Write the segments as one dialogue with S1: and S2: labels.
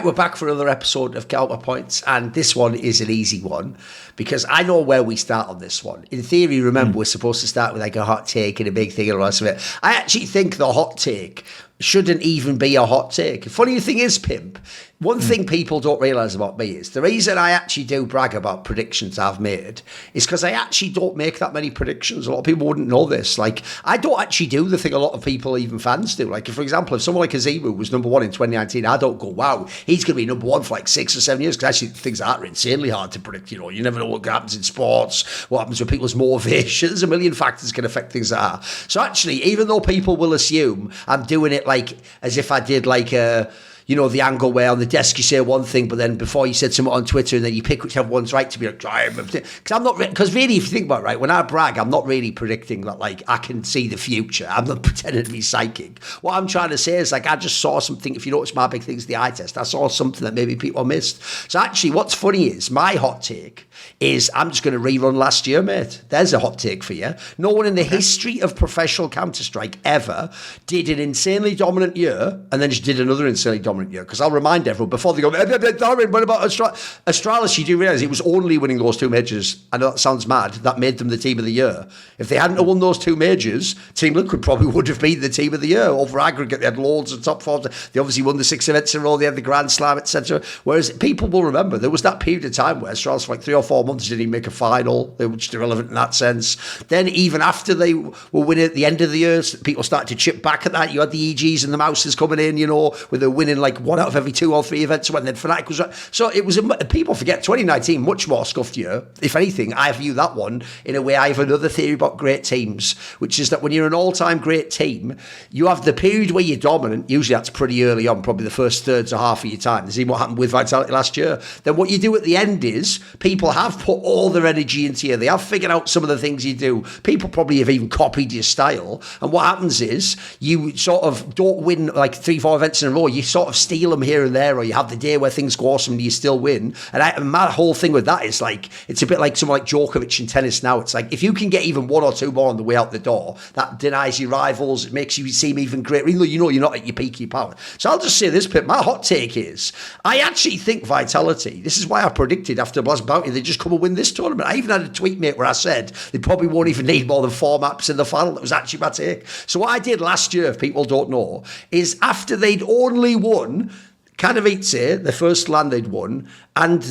S1: we're back for another episode of Counterpoints, and this one is an easy one because I know where we start on this one. In theory, remember, we're supposed to start with like a hot take and a big thing and all the rest of it. I actually think the hot take shouldn't even be a hot take. Funny thing is, Pimp, one thing people don't realise about me is the reason I actually do brag about predictions I've made is because I actually don't make that many predictions. A lot of people wouldn't know this. Like, I don't actually do the thing a lot of people, even fans, do. Like, for example, if someone like Azimu was number one in 2019, I don't go, wow, he's going to be number one for like 6 or 7 years, because actually things are insanely hard to predict. You know, you never know what happens in sports, what happens with people's motivation. There's a million factors can affect things that are. So actually, even though people will assume I'm doing it like as if I did like a, you know, the angle where on the desk you say one thing, but then before you said something on Twitter and then you pick whichever one's right to be like, because really, if you think about it, right, when I brag, I'm not really predicting that, like, I can see the future. I'm not pretending to be psychic. What I'm trying to say is, like, I just saw something. If you notice my big thing's the eye test, I saw something that maybe people missed. So actually, what's funny is my hot take is I'm just going to rerun last year, mate. There's a hot take for you. No one in the history of professional Counter-Strike ever did an insanely dominant year and then just did another insanely dominant year. Because I'll remind everyone, before they go, Thorin, what about Astralis? You do realise it was only winning those 2 majors. I know that sounds mad. That made them the team of the year. If they hadn't won those 2 majors, Team Liquid probably would have been the team of the year. Over aggregate, they had loads of top forms. They obviously won the 6 events in a row. They had the Grand Slam, etc. Whereas people will remember there was that period of time where Astralis for like 3 or 4 months didn't even make a final. They were just irrelevant in that sense. Then even after they were winning at the end of the year, people started to chip back at that. You had the EGs and the Mouses coming in, you know, where they're winning like 1 out of every 2 or 3 events. When then Fnatic was right. So it was, people forget 2019, much more scuffed year. If anything, I view that one in a way. I have another theory about great teams, which is that when you're an all-time great team, you have the period where you're dominant. Usually that's pretty early on, probably the first thirds or half of your time. See what happened with Vitality last year. Then what you do at the end is people have put all their energy into you. They have figured out some of the things you do. People probably have even copied your style. And what happens is you sort of don't win like 3, 4 events in a row. You sort of steal them here and there, or you have the day where things go awesome and you still win. And my whole thing with that is like, it's a bit like someone like Djokovic in tennis now. It's like, if you can get even 1 or 2 more on the way out the door, that denies your rivals. It makes you seem even greater, even though you know you're not at your peak of your power. So I'll just say this, Pip, my hot take is, I actually think Vitality, this is why I predicted after Blast Bounty, they just come and win this tournament. I even had a tweet, mate, where I said they probably won't even need more than 4 maps in the final. That was actually my take. So what I did last year, if people don't know, is after they'd only won Katowice, the first land they'd won, and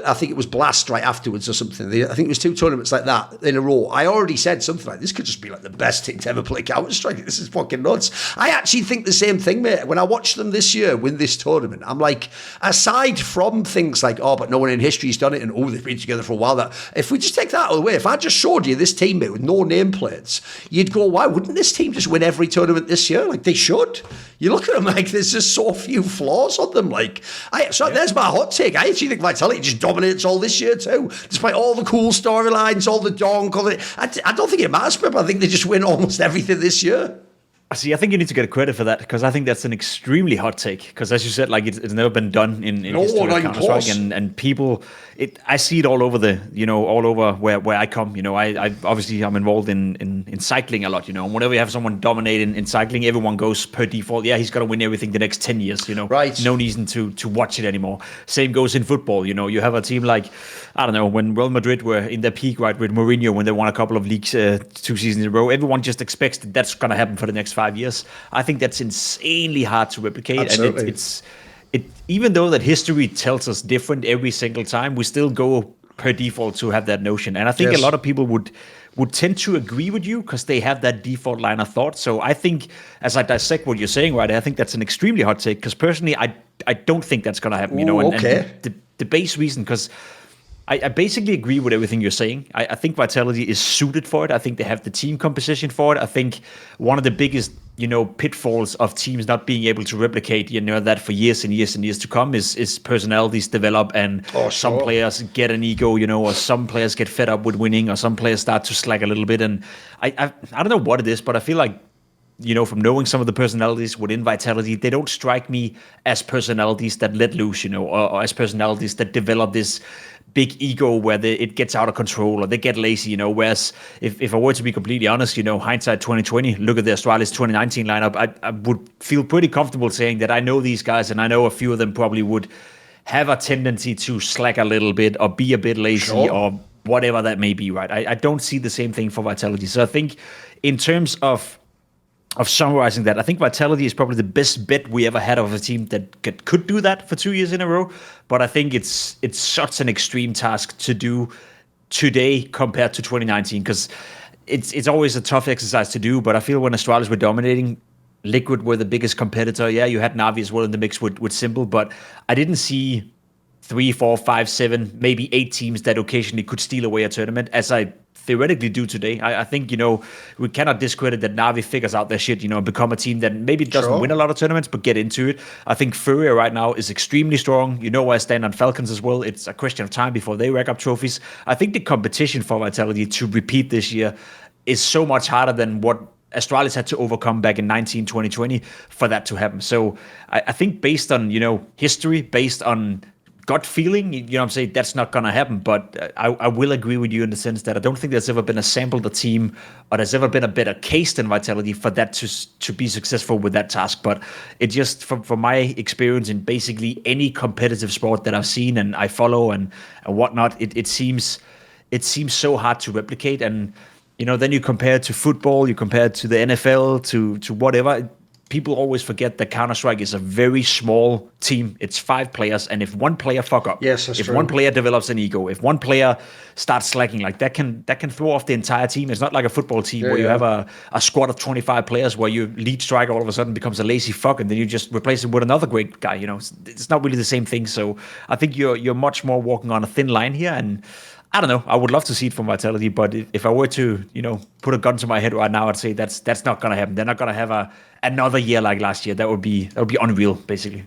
S1: I think it was Blast right afterwards or something. I think it was 2 tournaments like that in a row. I already said something like, this could just be like the best team to ever play Counter-Strike. This is fucking nuts. I actually think the same thing, mate. When I watched them this year win this tournament, I'm like, aside from things like, oh, but no one in history's done it, and oh, they've been together for a while. That if we just take that out of the way, if I just showed you this team, mate, with no nameplates, you'd go, why wouldn't this team just win every tournament this year? Like, they should. You look at them like there's just so few flaws on them. Like, there's my hot take. I actually think Vitality just dominates all this year too, despite all the cool storylines, all the donk. I don't think it matters, but I think they just win almost everything this year.
S2: See, I think you need to get credit for that, because I think that's an extremely hot take. Because as you said, like it's never been done in history of Counter-Strike, and people, I see it all over all over where I come. You know, I obviously I'm involved in cycling a lot. You know, and whenever you have someone dominate in cycling, everyone goes per default. Yeah, he's got to win everything the next 10 years. You know,
S1: right? No
S2: reason to watch it anymore. Same goes in football. You know, you have a team like, I don't know, when Real Madrid were in their peak, right, with Mourinho, when they won a couple of leagues 2 seasons in a row, everyone just expects that's going to happen for the next 5 years. I think that's insanely hard to replicate.
S1: Absolutely.
S2: And it's even though that history tells us different every single time, we still go per default to have that notion. And I think a lot of people would tend to agree with you because they have that default line of thought. So I think, as I dissect what you're saying, right, I think that's an extremely hot take, because personally, I don't think that's going to happen. You know, and the base reason, because I basically agree with everything you're saying. I think Vitality is suited for it. I think they have the team composition for it. I think one of the biggest, pitfalls of teams not being able to replicate, that for years and years and years to come is personalities develop, and some players get an ego, or some players get fed up with winning, or some players start to slack a little bit. And I don't know what it is, but I feel like, from knowing some of the personalities within Vitality, they don't strike me as personalities that let loose, or as personalities that develop this big ego where it gets out of control or they get lazy, whereas if I were to be completely honest, hindsight 2020, look at the Astralis 2019 lineup, I would feel pretty comfortable saying that I know these guys and I know a few of them probably would have a tendency to slack a little bit or be a bit lazy or whatever that may be, right? I don't see the same thing for Vitality. So I think in terms of summarizing that, I think Vitality is probably the best bet we ever had of a team that could do that for 2 years in a row. But I think it's such an extreme task to do today compared to 2019, because it's always a tough exercise to do. But I feel when Astralis were dominating, Liquid were the biggest competitor. Yeah, you had Na'Vi as well in the mix with Simple, but I didn't see 3, 4, 5, 7, maybe 8 teams that occasionally could steal away a tournament as I theoretically do today. I think, we cannot discredit that Na'Vi figures out their shit, and become a team that maybe doesn't win a lot of tournaments, but get into it. I think FURIA right now is extremely strong. Where I stand on Falcons as well. It's a question of time before they rack up trophies. I think the competition for Vitality to repeat this year is so much harder than what Astralis had to overcome back in 2020 for that to happen. So I think based on, history, based on gut feeling, I'm saying that's not going to happen. But I will agree with you in the sense that I don't think there's ever been a sample of a team or there's ever been a better case than Vitality for that to be successful with that task. But it just, from my experience in basically any competitive sport that I've seen and I follow and whatnot, it seems so hard to replicate. And then you compare it to football, you compare it to the NFL, to whatever. People always forget that Counter-Strike is a very small team. It's 5 players, and if one player fuck up, if one player develops an ego, if one player starts slacking, like that can throw off the entire team. It's not like a football team where you have a squad of 25 players where your lead striker all of a sudden becomes a lazy fuck, and then you just replace him with another great guy. It's not really the same thing. So I think you're much more walking on a thin line here, and I don't know. I would love to see it from Vitality, but if I were to, put a gun to my head right now, I'd say that's not going to happen. They're not going to have another year like last year. That would be unreal, basically.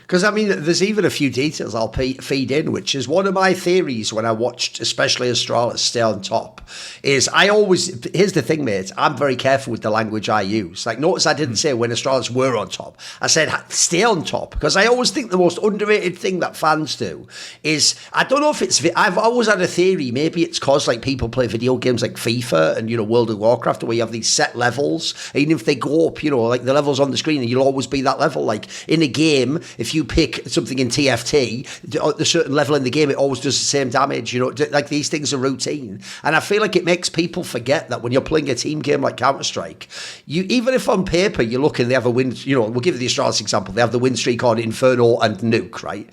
S1: Because, there's even a few details I'll feed in, which is one of my theories when I watched, especially Astralis stay on top, is here's the thing, mate, I'm very careful with the language I use. Like, notice I didn't say when Astralis were on top. I said stay on top, because I always think the most underrated thing that fans do is, I don't know if I've always had a theory, maybe it's because, like, people play video games like FIFA and, World of Warcraft, where you have these set levels, even if they go up, like the levels on the screen, and you'll always be that level. Like, in a game, if you pick something in TFT, at a certain level in the game, it always does the same damage. Like, these things are routine. And I feel like it makes people forget that when you're playing a team game like Counter-Strike, even if on paper you're looking, they have a win, we'll give you the Astralis example, they have the win streak on Inferno and Nuke, right?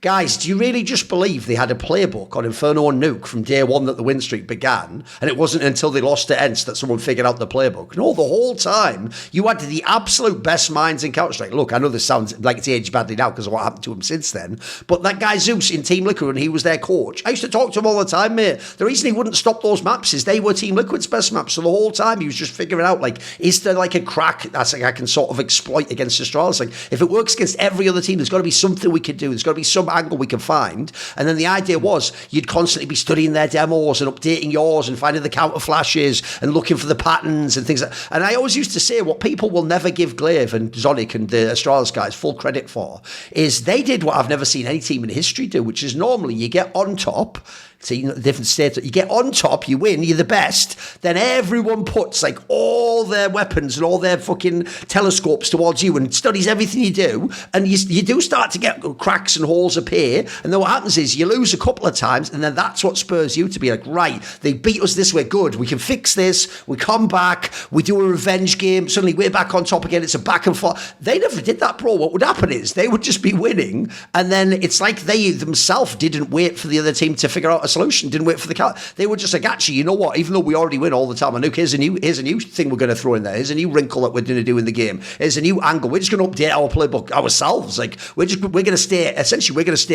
S1: Guys, do you really just believe they had a playbook on Inferno and Nuke from day one that the win streak began, and it wasn't until they lost to Ents that someone figured out the playbook? No, the whole time, you had the absolute best minds in Counter-Strike. Look, I know this sounds like it's aged badly now because of what happened to him since then, but that guy Zeus in Team Liquid, when he was their coach, I used to talk to him all the time, mate. The reason he wouldn't stop those maps is they were Team Liquid's best maps, so the whole time he was just figuring out, like, is there like a crack that's like I can sort of exploit against Astralis? Like, if it works against every other team, there's got to be something we can do. There's got to be some angle we can find. And then the idea was you'd constantly be studying their demos and updating yours and finding the counter flashes and looking for the patterns and things. And I always used to say what people will never give Glaive and Zonic and the Astralis guys full credit for is they did what I've never seen any team in history do, which is normally you get on top. See, different states. You get on top, you win, you're the best. Then everyone puts like all their weapons and all their fucking telescopes towards you and studies everything you do. And you do start to get cracks and holes appear. And then what happens is you lose a couple of times, and then that's what spurs you to be like, right, they beat us this way, good. We can fix this. We come back. We do a revenge game. Suddenly we're back on top again. It's a back and forth. They never did that, bro. What would happen is they would just be winning, and then it's like they themselves didn't wait for the other team to figure out a solution, didn't wait for the count. They were just like, actually, you know what? Even though we already win all the time, Nuke, here's a new thing we're going to throw in there. Here's a new wrinkle that we're going to do in the game. Here's a new angle. We're just going to update our playbook ourselves. Like we're going to stay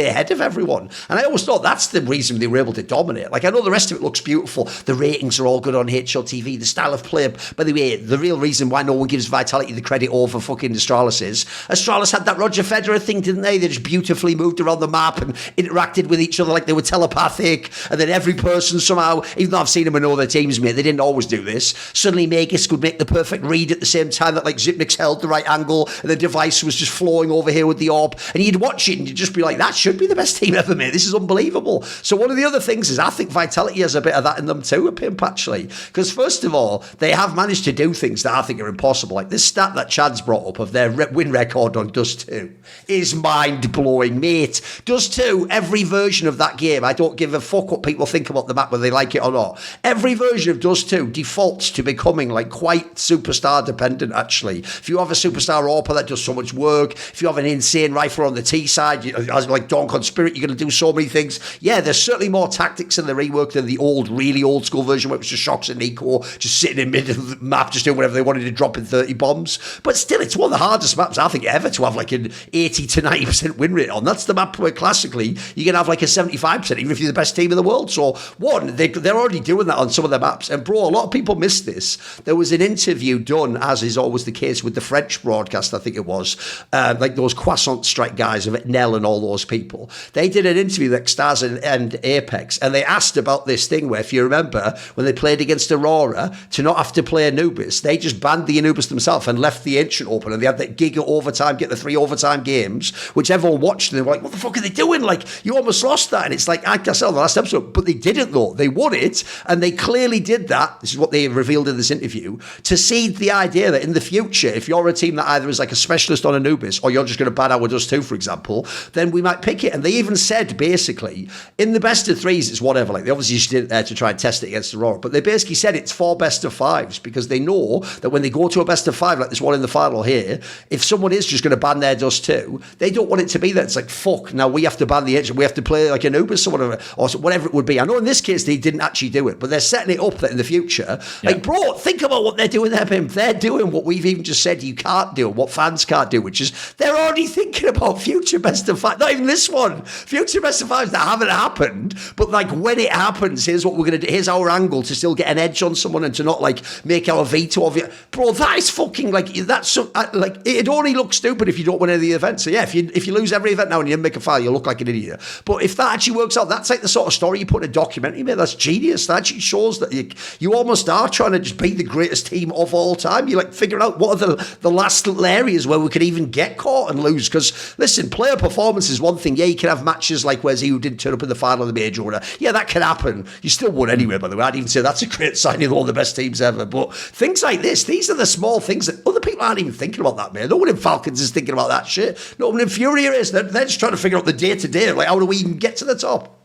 S1: ahead of everyone. And I always thought that's the reason they were able to dominate. Like I know the rest of it looks beautiful. The ratings are all good on HLTV. The style of play. By the way, the real reason why no one gives Vitality the credit over fucking Astralis is Astralis had that Roger Federer thing, didn't they? They just beautifully moved around the map and interacted with each other like they were telepathic. pick, and then every person somehow, even though I've seen them in all their teams, mate, they didn't always do this. Suddenly Magis could make the perfect read at the same time that like Zipnik's held the right angle, and the device was just flowing over here with the orb, and you'd watch it and you'd just be like, that should be the best team ever, mate. This is unbelievable. So one of the other things is I think Vitality has a bit of that in them too, a Pimp, actually, because first of all, they have managed to do things that I think are impossible. Like this stat that Chad's brought up of their win record on Dust 2 is mind-blowing, mate. Dust 2, every version of that game, I don't give a fuck what people think about the map, whether they like it or not. Every version of Dust 2 defaults to becoming like quite superstar dependent, actually. If you have a superstar AWPer that does so much work, if you have an insane rifler on the T side, as like Donk on Spirit, you're going to do so many things. Yeah, there's certainly more tactics in the rework than the old, really old school version where it was just Shox and Nico just sitting in the middle of the map, just doing whatever they wanted to drop in 30 bombs. But still, it's one of the hardest maps, I think, ever to have like an 80 to 90% win rate on. That's the map where classically you can have like a 75%, even if you're the best team in the world. So, one, they're already doing that on some of their maps. And bro, a lot of people miss this. There was an interview done, as is always the case with the French broadcast, I think it was, like those Croissant Strike guys of Nell and all those people. They did an interview like Stars and Apex, and they asked about this thing where, if you remember, when they played against Aurora, to not have to play Anubis, they just banned the Anubis themselves and left the Ancient open, and they had that giga overtime, get the 3 overtime games, which everyone watched, and they were like, what the fuck are they doing? Like, you almost lost that. And it's like, I said on the last episode, but they didn't though. They won it, and they clearly did that. This is what they revealed in this interview, to seed the idea that in the future, if you're a team that either is like a specialist on Anubis, or you're just going to ban our Dust 2, for example, then we might pick it. And they even said, basically, in the best of 3s, it's whatever. Like, they obviously just did it there to try and test it against Aurora, but they basically said it's 4 best of 5s, because they know that when they go to a best of 5, like this one in the final here, if someone is just going to ban their Dust 2, they don't want it to be that it's like, fuck, now we have to ban the Ancient, we have to play like Anubis or whatever it would be. I know in this case they didn't actually do it, but they're setting it up that in the future, like, bro, think about what they're doing there, Pimp. They're doing what we've even just said you can't do, what fans can't do, which is they're already thinking about future best of 5, not even this one, future best of 5s that haven't happened, but like when it happens, here's what we're going to do, here's our angle to still get an edge on someone and to not like make our veto of it. Bro, that is fucking like, that's so, like, it only looks stupid if you don't win any of the events. So yeah, if you lose every event now and you didn't make a file, you look like an idiot. But if that actually works out, that's like the sort of story you put in a documentary, man. That's genius. That actually shows that you almost are trying to just be the greatest team of all time. You like figure out what are the last little areas where we could even get caught and lose. Because listen, player performance is one thing. Yeah, you can have matches like where's he who didn't turn up in the final of the major order. Yeah, that can happen. You still won anyway, by the way. I'd even say that's a great signing of all the best teams ever. But things like this, these are the small things that other people aren't even thinking about that, man. No one in Falcons is thinking about that shit. No one in FURIA is. They're just trying to figure out the day-to-day. Like, how do we even get to the top?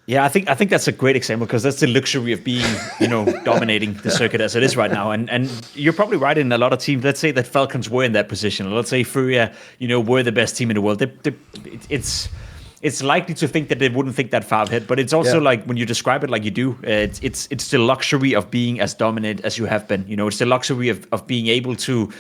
S2: Yeah, I think that's a great example, because that's the luxury of being, dominating the circuit as it is right now. And you're probably right in a lot of teams. Let's say that Falcons were in that position. Let's say FURIA, were the best team in the world. It's likely to think that they wouldn't think that far ahead, but it's also like when you describe it like you do, it's the luxury of being as dominant as you have been. It's the luxury of being able to,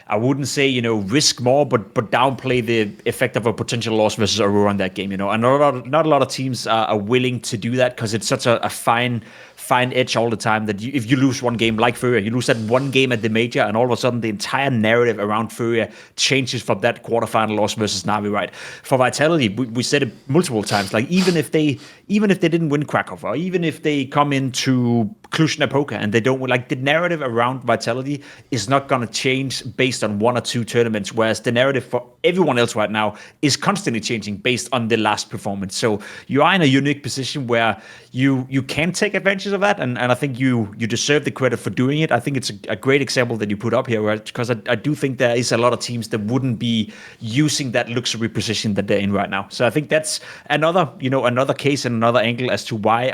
S2: I wouldn't say, risk more, but downplay the effect of a potential loss versus Aurora in that game, And not a lot of teams are willing to do that, because it's such a fine edge all the time that if you lose one game like FURIA, you lose that one game at the major, and all of a sudden the entire narrative around FURIA changes from that quarterfinal loss versus Navi, right? For Vitality, we said it multiple times, like even if they didn't win Krakow, or even if they come into Cluj-Napoca and they don't win, like the narrative around Vitality is not going to change based on 1 or 2 tournaments, whereas the narrative for everyone else right now is constantly changing based on the last performance. So you are in a unique position where you can take advantage of that, and I think you deserve the credit for doing it. I think it's a great example that you put up here, right? Because I do think there is a lot of teams that wouldn't be using that luxury position that they're in right now. So I think that's another case and another angle as to why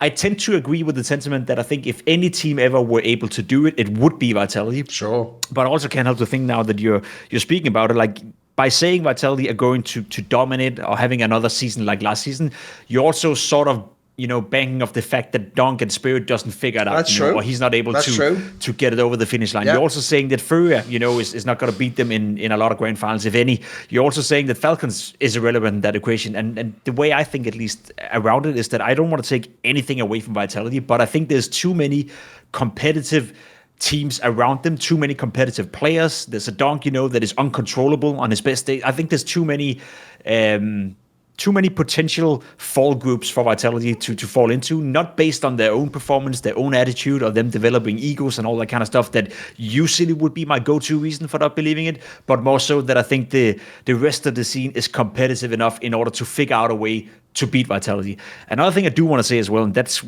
S2: I tend to agree with the sentiment that I think if any team ever were able to do it, it would be Vitality.
S1: Sure.
S2: But I also can't help to think now that you're speaking about it, like by saying Vitality are going to dominate or having another season like last season, you're also sort of banking off the fact that Donk and Spirit doesn't figure it out.
S1: That's true.
S2: Or he's not able to get it over the finish line. Yeah. You're also saying that FURIA, is not going to beat them in a lot of grand finals, if any. You're also saying that Falcons is irrelevant in that equation. And the way I think, at least around it, is that I don't want to take anything away from Vitality, but I think there's too many competitive teams around them, too many competitive players. There's a Donk, that is uncontrollable on his best day. I think there's too many too many potential fall groups for Vitality to fall into, not based on their own performance, their own attitude, or them developing egos and all that kind of stuff that usually would be my go-to reason for not believing it, but more so that I think the rest of the scene is competitive enough in order to figure out a way to beat Vitality. Another thing I do want to say as well, and that's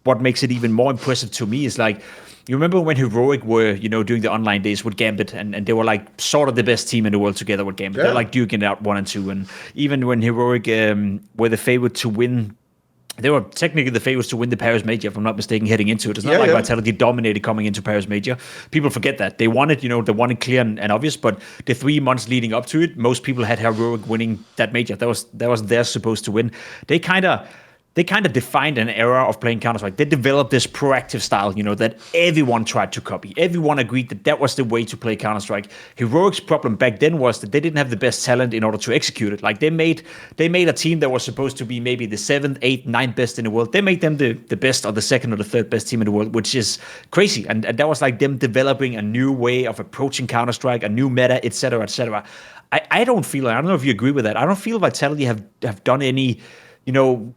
S2: what makes it even more impressive to me, is like, you remember when Heroic were, doing the online days with Gambit, and they were like sort of the best team in the world together with Gambit. Yeah. They're like duking out 1 and 2, and even when Heroic were the favorite to win, they were technically the favorites to win the Paris Major, if I'm not mistaken, heading into it. It's not Vitality dominated coming into Paris Major. People forget that. They won it, they won it clear and obvious, but the 3 months leading up to it, most people had Heroic winning that major. That was they're supposed to win. They kind of defined an era of playing Counter-Strike. They developed this proactive style, that everyone tried to copy. Everyone agreed that was the way to play Counter-Strike. Heroic's problem back then was that they didn't have the best talent in order to execute it. Like, they made a team that was supposed to be maybe the 7th, 8th, 9th best in the world. They made them the best or the 2nd or the 3rd best team in the world, which is crazy. And that was like them developing a new way of approaching Counter-Strike, a new meta, etc., etc. I don't know if you agree with that. I don't feel Vitality have done any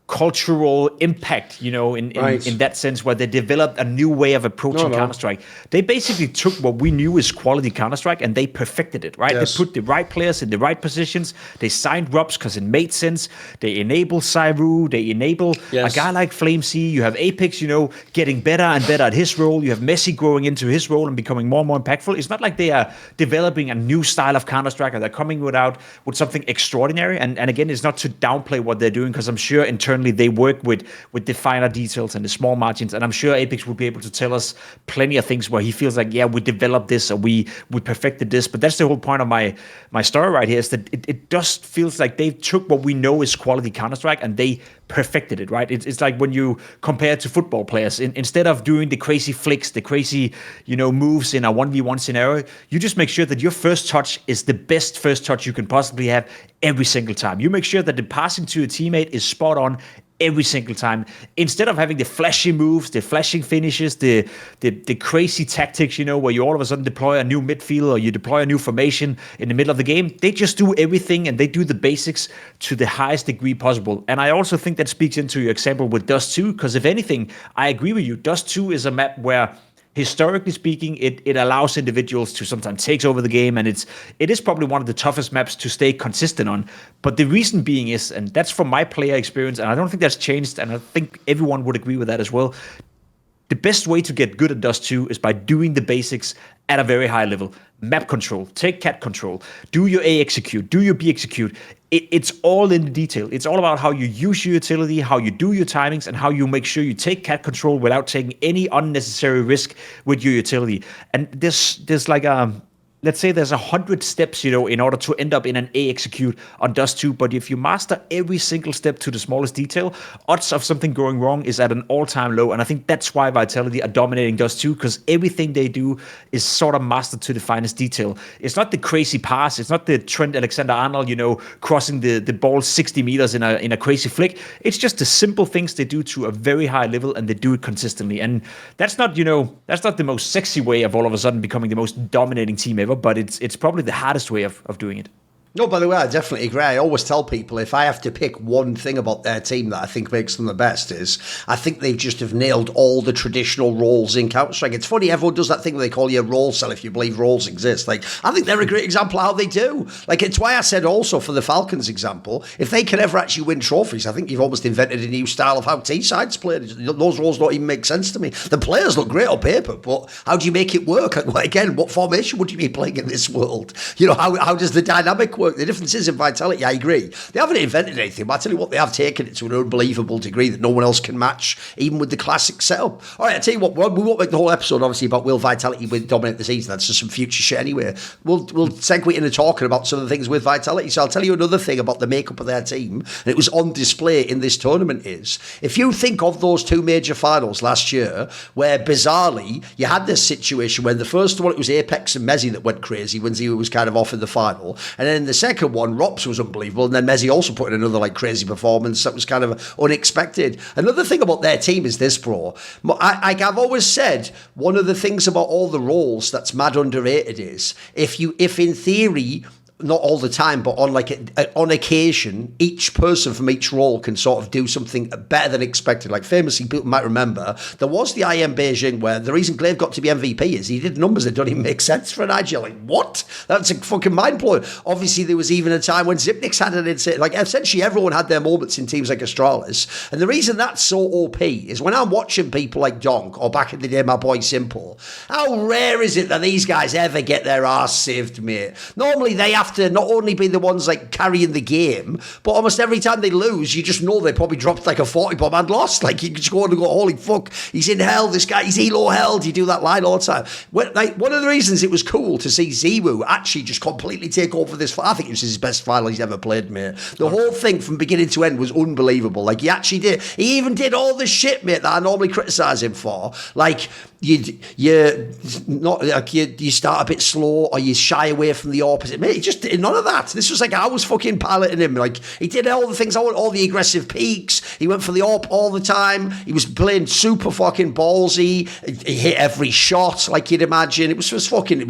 S2: cultural impact, in that sense, where they developed a new way of approaching Counter-Strike. They basically took what we knew is quality Counter-Strike and they perfected it, right? Yes. They put the right players in the right positions. They signed Robs because it made sense. They enable Cyru. They enable a guy like FlameC. You have Apex, getting better and better at his role. You have Messi growing into his role and becoming more and more impactful. It's not like they are developing a new style of Counter-Strike or they're coming with something extraordinary. And again, it's not to downplay what they're doing, because I'm sure internally they work with the finer details and the small margins, and I'm sure Apex will be able to tell us plenty of things where he feels like, we developed this or we perfected this. But that's the whole point of my story right here, is that it just feels like they took what we know is quality Counter-Strike and they perfected it, right? It's like when you compare to football players, instead of doing the crazy flicks, the crazy moves in a 1v1 scenario, you just make sure that your first touch is the best first touch you can possibly have every single time. You make sure that the passing to a teammate is spot on every single time, instead of having the flashy moves, the flashing finishes, the crazy tactics, where you all of a sudden deploy a new midfield or you deploy a new formation in the middle of the game. They just do everything and they do the basics to the highest degree possible. And I also think that speaks into your example with Dust 2, because if anything, I agree with you. Dust 2 is a map where, historically speaking, it allows individuals to sometimes take over the game, and it is probably one of the toughest maps to stay consistent on. But the reason being is, and that's from my player experience, and I don't think that's changed, and I think everyone would agree with that as well, the best way to get good at Dust 2 is by doing the basics at a very high level. Map control, take cat control, do your A execute, do your B execute. It's all in the detail. It's all about how you use your utility, how you do your timings, and how you make sure you take cat control without taking any unnecessary risk with your utility. And there's like let's say there's 100 steps, in order to end up in an A execute on Dust 2. But if you master every single step to the smallest detail, odds of something going wrong is at an all-time low. And I think that's why Vitality are dominating Dust 2, because everything they do is sort of mastered to the finest detail. It's not the crazy pass. It's not the Trent Alexander-Arnold, crossing the ball 60 meters in a crazy flick. It's just the simple things they do to a very high level, and they do it consistently. And that's not the most sexy way of all of a sudden becoming the most dominating team ever, but it's probably the hardest way of doing it.
S1: No, by the way, I definitely agree. I always tell people, if I have to pick one thing about their team that I think makes them the best, is I think they just have nailed all the traditional roles in Counter-Strike. It's funny, everyone does that thing where they call you a role cell if you believe roles exist. Like, I think they're a great example of how they do. Like, it's why I said also for the Falcons example, if they can ever actually win trophies, I think you've almost invented a new style of how T-sides play. Those roles don't even make sense to me. The players look great on paper, but how do you make it work? Again, what formation would you be playing in this world? How does the dynamic work? The difference is in Vitality, I agree. They haven't invented anything, but I tell you what, they have taken it to an unbelievable degree that no one else can match, even with the classic setup. All right, I tell you what, we won't make the whole episode, obviously, about will Vitality dominate the season. That's just some future shit anyway. We'll segue into talking about some of the things with Vitality. So I'll tell you another thing about the makeup of their team, and it was on display in this tournament, is if you think of those 2 major finals last year, where bizarrely you had this situation where the first one, it was Apex and Messi that went crazy when Zero was kind of off in the final, and then in the second one, Rops was unbelievable, and then Messi also put in another like crazy performance that was kind of unexpected. Another thing about their team is this, bro. I've always said one of the things about all the roles that's mad underrated is if in theory not all the time, but on on occasion, each person from each role can sort of do something better than expected. Like famously, people might remember, there was the IM Beijing where the reason Glaive got to be MVP is he did numbers that don't even make sense for an IG. Like, what? That's a fucking mind-blowing. Obviously, there was even a time when Zipnik's had an insane, like essentially everyone had their moments in teams like Astralis. And the reason that's so OP is when I'm watching people like Donk, or back in the day, my boy Simple, how rare is it that these guys ever get their arse saved, mate? Normally, they have to not only be the ones like carrying the game, but almost every time they lose, you just know they probably dropped like a 40 bomb and lost. Like, you just go on and go, holy fuck, he's in hell, this guy, he's elo hell. You do that line all the time. Like, one of the reasons it was cool to see ZywOo actually just completely take over this, I think it was his best final he's ever played, mate. The whole thing from beginning to end was unbelievable. Like, he actually did, he even did all the shit, mate, that I normally criticise him for. Like, you start a bit slow, or you shy away from the opposite. Mate, he just did none of that. This was like I was fucking piloting him. Like, he did all the things I want, all the aggressive peaks. He went for the AWP all the time. He was playing super fucking ballsy. He hit every shot, like you'd imagine. It was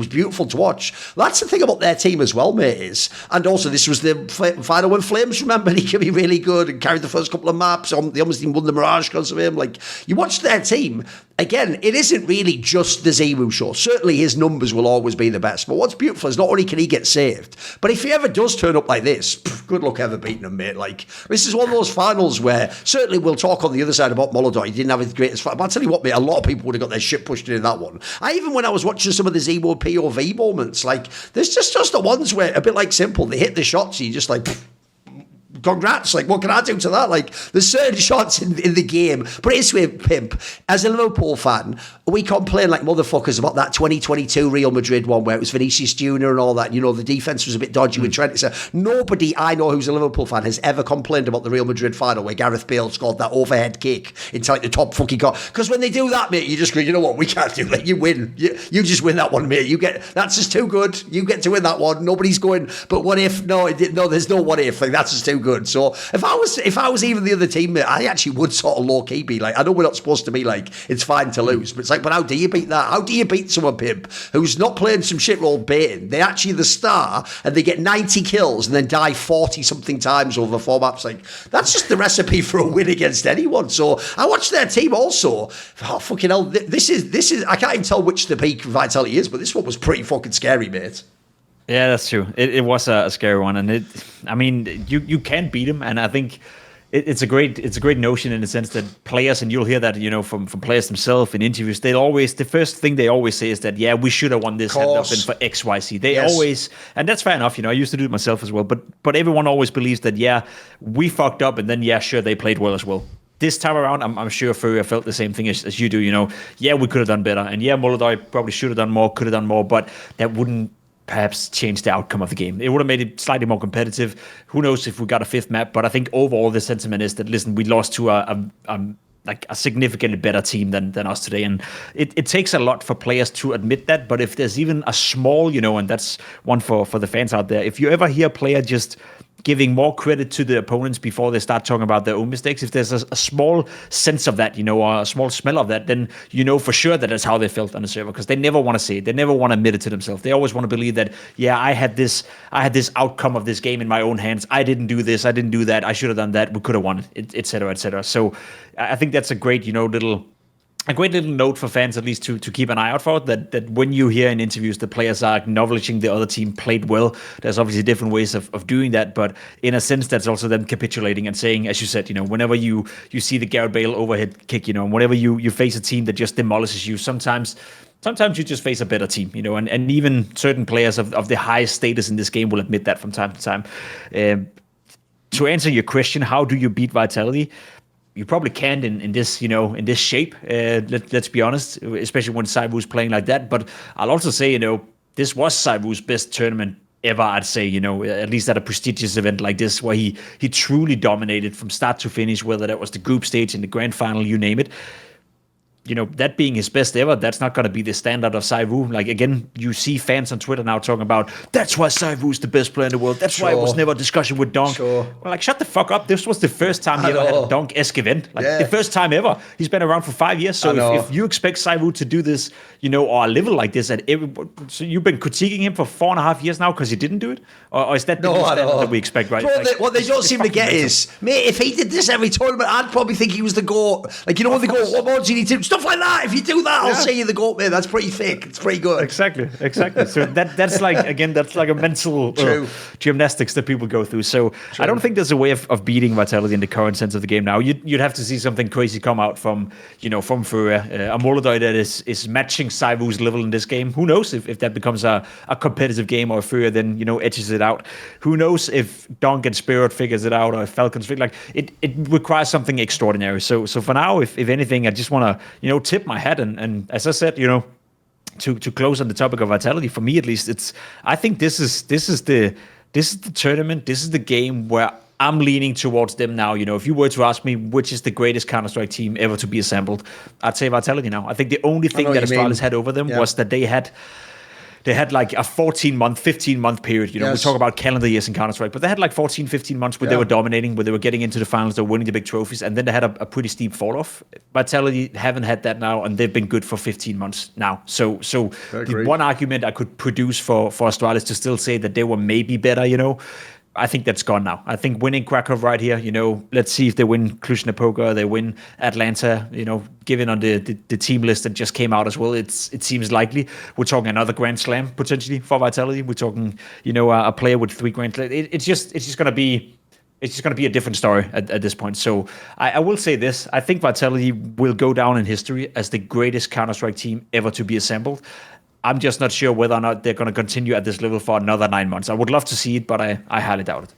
S1: beautiful to watch. That's the thing about their team as well, mate. And also this was the final when Flames, remember, he could be really good and carried the first couple of maps. They almost even won the Mirage because of him. Like, you watch their team. Again, it isn't really just the ZywOo show. Certainly his numbers will always be the best. But what's beautiful is not only can he get saved, but if he ever does turn up like this, good luck ever beating him, mate. Like, this is one of those finals where certainly we'll talk on the other side about Molodoy. He didn't have his greatest fight. But I'll tell you what, mate, a lot of people would have got their shit pushed in that one. Even when I was watching some of the ZywOo POV moments, like, there's just the ones where, a bit like Simple, they hit the shots, you just like, congrats, like, what can I do to that? Like, there's certain shots in the game. But it's with Pimp. As a Liverpool fan, we complain like motherfuckers about that 2022 Real Madrid one where it was Vinicius Jr. and all that. You know, the defence was a bit dodgy with Trent. So nobody I know who's a Liverpool fan has ever complained about the Real Madrid final where Gareth Bale scored that overhead kick into like the top fucking corner. Because when they do that, mate, you just go, you know what, we can't do that. You win. You just win that one, mate. That's just too good. You get to win that one. Nobody's going, but what if? No, there's no what if. Like, that's just too good. So if I was even the other team, mate, I actually would sort of low key be like, I know we're not supposed to be like, it's fine to lose, but it's like, but how do you beat that? How do you beat someone, Pimp, who's not playing some shit roll baiting? They actually the star and they get 90 kills and then die 40 something times over 4 maps. Like, that's just the recipe for a win against anyone. So I watched their team also. Oh, fucking hell, this is I can't even tell which the peak vitality is, but this one was pretty fucking scary, mate.
S2: Yeah, that's true. It was a scary one, and you can't beat him. And I think it's a great notion in the sense that players, and you'll hear that, you know, from players themselves in interviews. The first thing they always say is that, yeah, we should have won this had it not been for X, Y, Z. They always, and that's fair enough. You know, I used to do it myself as well. But everyone always believes that, yeah, we fucked up, and then yeah, sure, they played well as well. This time around, I'm sure FURIA felt the same thing as you do. You know, yeah, we could have done better, and yeah, molodoy probably should have done more, could have done more, but that wouldn't perhaps change the outcome of the game. It would have made it slightly more competitive. Who knows if we got a fifth map? But I think overall the sentiment is that, listen, we lost to a significantly better team than us today, and it takes a lot for players to admit that. But if there's even a small, you know, and that's one for the fans out there, if you ever hear a player just giving more credit to the opponents before they start talking about their own mistakes, if there's a small sense of that, you know, or a small smell of that, then you know for sure that that's how they felt on the server, because they never want to say it. They never want to admit it to themselves. They always want to believe that, yeah, I had this outcome of this game in my own hands. I didn't do this. I didn't do that. I should have done that. We could have won it, et cetera, et cetera. So I think that's a great, you know, a great little note for fans, at least to keep an eye out for, that when you hear in interviews the players are acknowledging the other team played well. There's obviously different ways of doing that, but in a sense that's also them capitulating and saying, as you said, you know, whenever you see the Gareth Bale overhead kick, you know, whenever you face a team that just demolishes you, sometimes you just face a better team, you know, and even certain players of the highest status in this game will admit that from time to time. To answer your question, how do you beat Vitality? You probably can't in this, you know, in this shape. Let's be honest, especially when ZywOo's playing like that. But I'll also say, you know, this was ZywOo's best tournament ever, I'd say, you know, at least at a prestigious event like this, where he truly dominated from start to finish, whether that was the group stage in the grand final, you name it. that being his best ever, that's not going to be the standard of Saivu. Like, again, you see fans on Twitter now talking about, that's why Saivu's the best player in the world. That's why it was never a discussion with Donk. Well, like, shut the fuck up. This was the first time he ever had a Donk-esque event. Like, the first time ever. He's been around for 5 years. So if you expect Saivu to do this, or a level like this, so you've been critiquing him for 4.5 years now because he didn't do it? Or is that the standard that we expect, right?
S1: Bro, what they don't seem to get is, mate, if he did this every tournament, I'd probably think he was the GOAT. Like, when they go, what more do you need to do? Stuff like that. If you do that, I'll say you're the GOAT, man. That's pretty thick. It's pretty good.
S2: Exactly. So that's like, again, that's like a mental gymnastics that people go through. So I don't think there's a way of beating Vitality in the current sense of the game now. You'd have to see something crazy come out from FURIA. A molodoy that is matching Saivu's level in this game. Who knows if that becomes a competitive game, or if FURIA then, edges it out. Who knows if Donk and Spirit figures it out, or if Falcons figure it requires something extraordinary. So for now, if anything, I just want to, tip my hat and as I said, to close on the topic of Vitality, for me at least, I think this is the tournament, this is the game where I'm leaning towards them now. If you were to ask me which is the greatest Counter-Strike team ever to be assembled, I'd say Vitality now. I think the only thing that Astralis had over them was that they had like a 14-month, 15-month period. We talk about calendar years in Counter-Strike, but they had like 14, 15 months where they were dominating, where they were getting into the finals, they were winning the big trophies, and then they had a pretty steep fall-off. Vitality haven't had that now, and they've been good for 15 months now. So the one argument I could produce for Astralis to still say that they were maybe better, I think that's gone now. I think winning Krakow right here, let's see if they win Cluj-Napoca, they win Atlanta, given on the team list that just came out as well, it seems likely. We're talking another Grand Slam potentially for Vitality. We're talking, a player with 3 Grand Slams. It's just going to be a different story at this point. So I will say this. I think Vitality will go down in history as the greatest Counter-Strike team ever to be assembled. I'm just not sure whether or not they're going to continue at this level for another 9 months. I would love to see it, but I highly doubt it.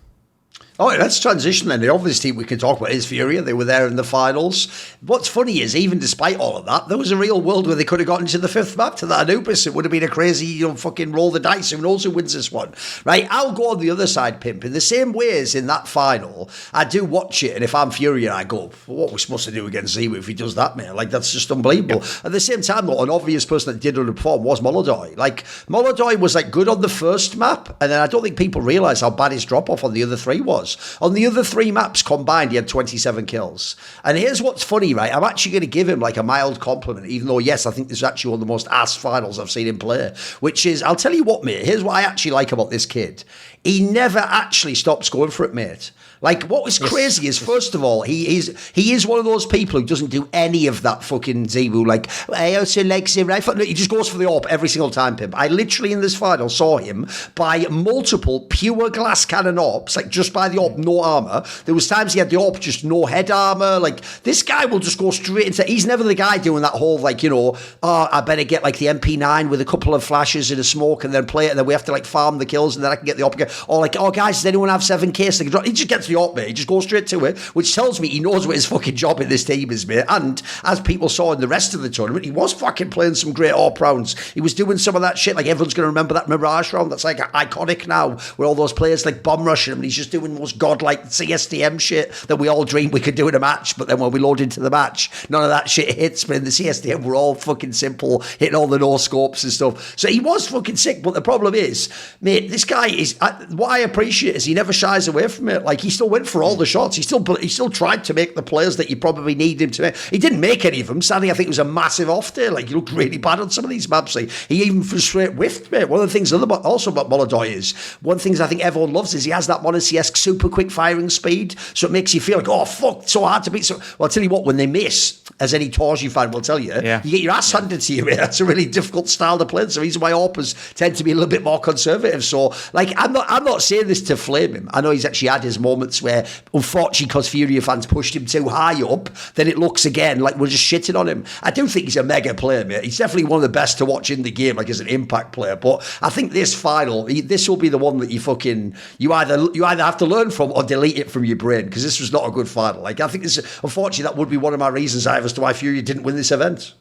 S1: All right, let's transition then. The obvious team we can talk about is FURIA. They were there in the finals. What's funny is, even despite all of that, there was a real world where they could have gotten to the 5th map, to that Anubis. It would have been a crazy, fucking roll the dice. Who knows who wins this one, right? I'll go on the other side, Pimp. In the same way as in that final, I do watch it, and if I'm FURIA, I go, what are we supposed to do against Zimu if he does that, man? Like, that's just unbelievable. Yep. At the same time, though, an obvious person that did underperform was molodoy. Like, molodoy was, good on the first map, and then I don't think people realise how bad his drop-off on the other 3 was. On the other 3 maps combined, he had 27 kills. And here's what's funny, right? I'm actually going to give him a mild compliment, even though, yes, I think this is actually one of the most ass finals I've seen him play, which is, I'll tell you what, mate, here's what I actually like about this kid. He never actually stops going for it, mate. What was crazy is, first of all, he is one of those people who doesn't do any of that fucking Zimu, I also like Zimu. No, he just goes for the AWP every single time, Pimp. I literally, in this final, saw him buy multiple pure glass cannon AWPs, just by the AWP, no armor. There was times he had the AWP, just no head armor. This guy will just go straight into, he's never the guy doing that whole, I better get, the MP9 with a couple of flashes in a smoke and then play it, and then we have to, farm the kills, and then I can get the AWP again. Or, guys, does anyone have 7K so they can drop? He just gets the AWP, mate. He just goes straight to it, which tells me he knows what his fucking job in this team is, mate. And as people saw in the rest of the tournament, he was fucking playing some great AWP rounds. He was doing some of that shit, everyone's going to remember that Mirage round that's iconic now, where all those players bomb rushing him, and he's just doing the most godlike CSDM shit that we all dreamed we could do in a match, but then when we load into the match, none of that shit hits. But in the CSDM, we're all fucking simple, hitting all the no-scopes and stuff. So he was fucking sick, but the problem is, mate, this guy is, what I appreciate is he never shies away from it. He still went for all the shots. He still tried to make the players that you probably need him to make. He didn't make any of them. Sadly, I think it was a massive off day. He looked really bad on some of these maps. He even straight whiffed, mate. One of the things also about molodoy is, one of the things I think everyone loves is he has that Monacy-esque super quick firing speed. So it makes you feel oh, fuck, so hard to beat. So, well, I'll tell you what, when they miss, as any tours you find will tell you, you get your ass handed to you, mate. That's a really difficult style to play. So the reason why AWPers tend to be a little bit more conservative. So, I'm not saying this to flame him. I know he's actually had his moments where, unfortunately, because FURIA fans pushed him too high up, then it looks again like we're just shitting on him. I do think he's a mega player, mate. He's definitely one of the best to watch in the game, as an impact player. But I think this final, this will be the one that you either have to learn from or delete it from your brain, because this was not a good final. I think this, unfortunately, that would be one of my reasons as to why FURIA didn't win this event.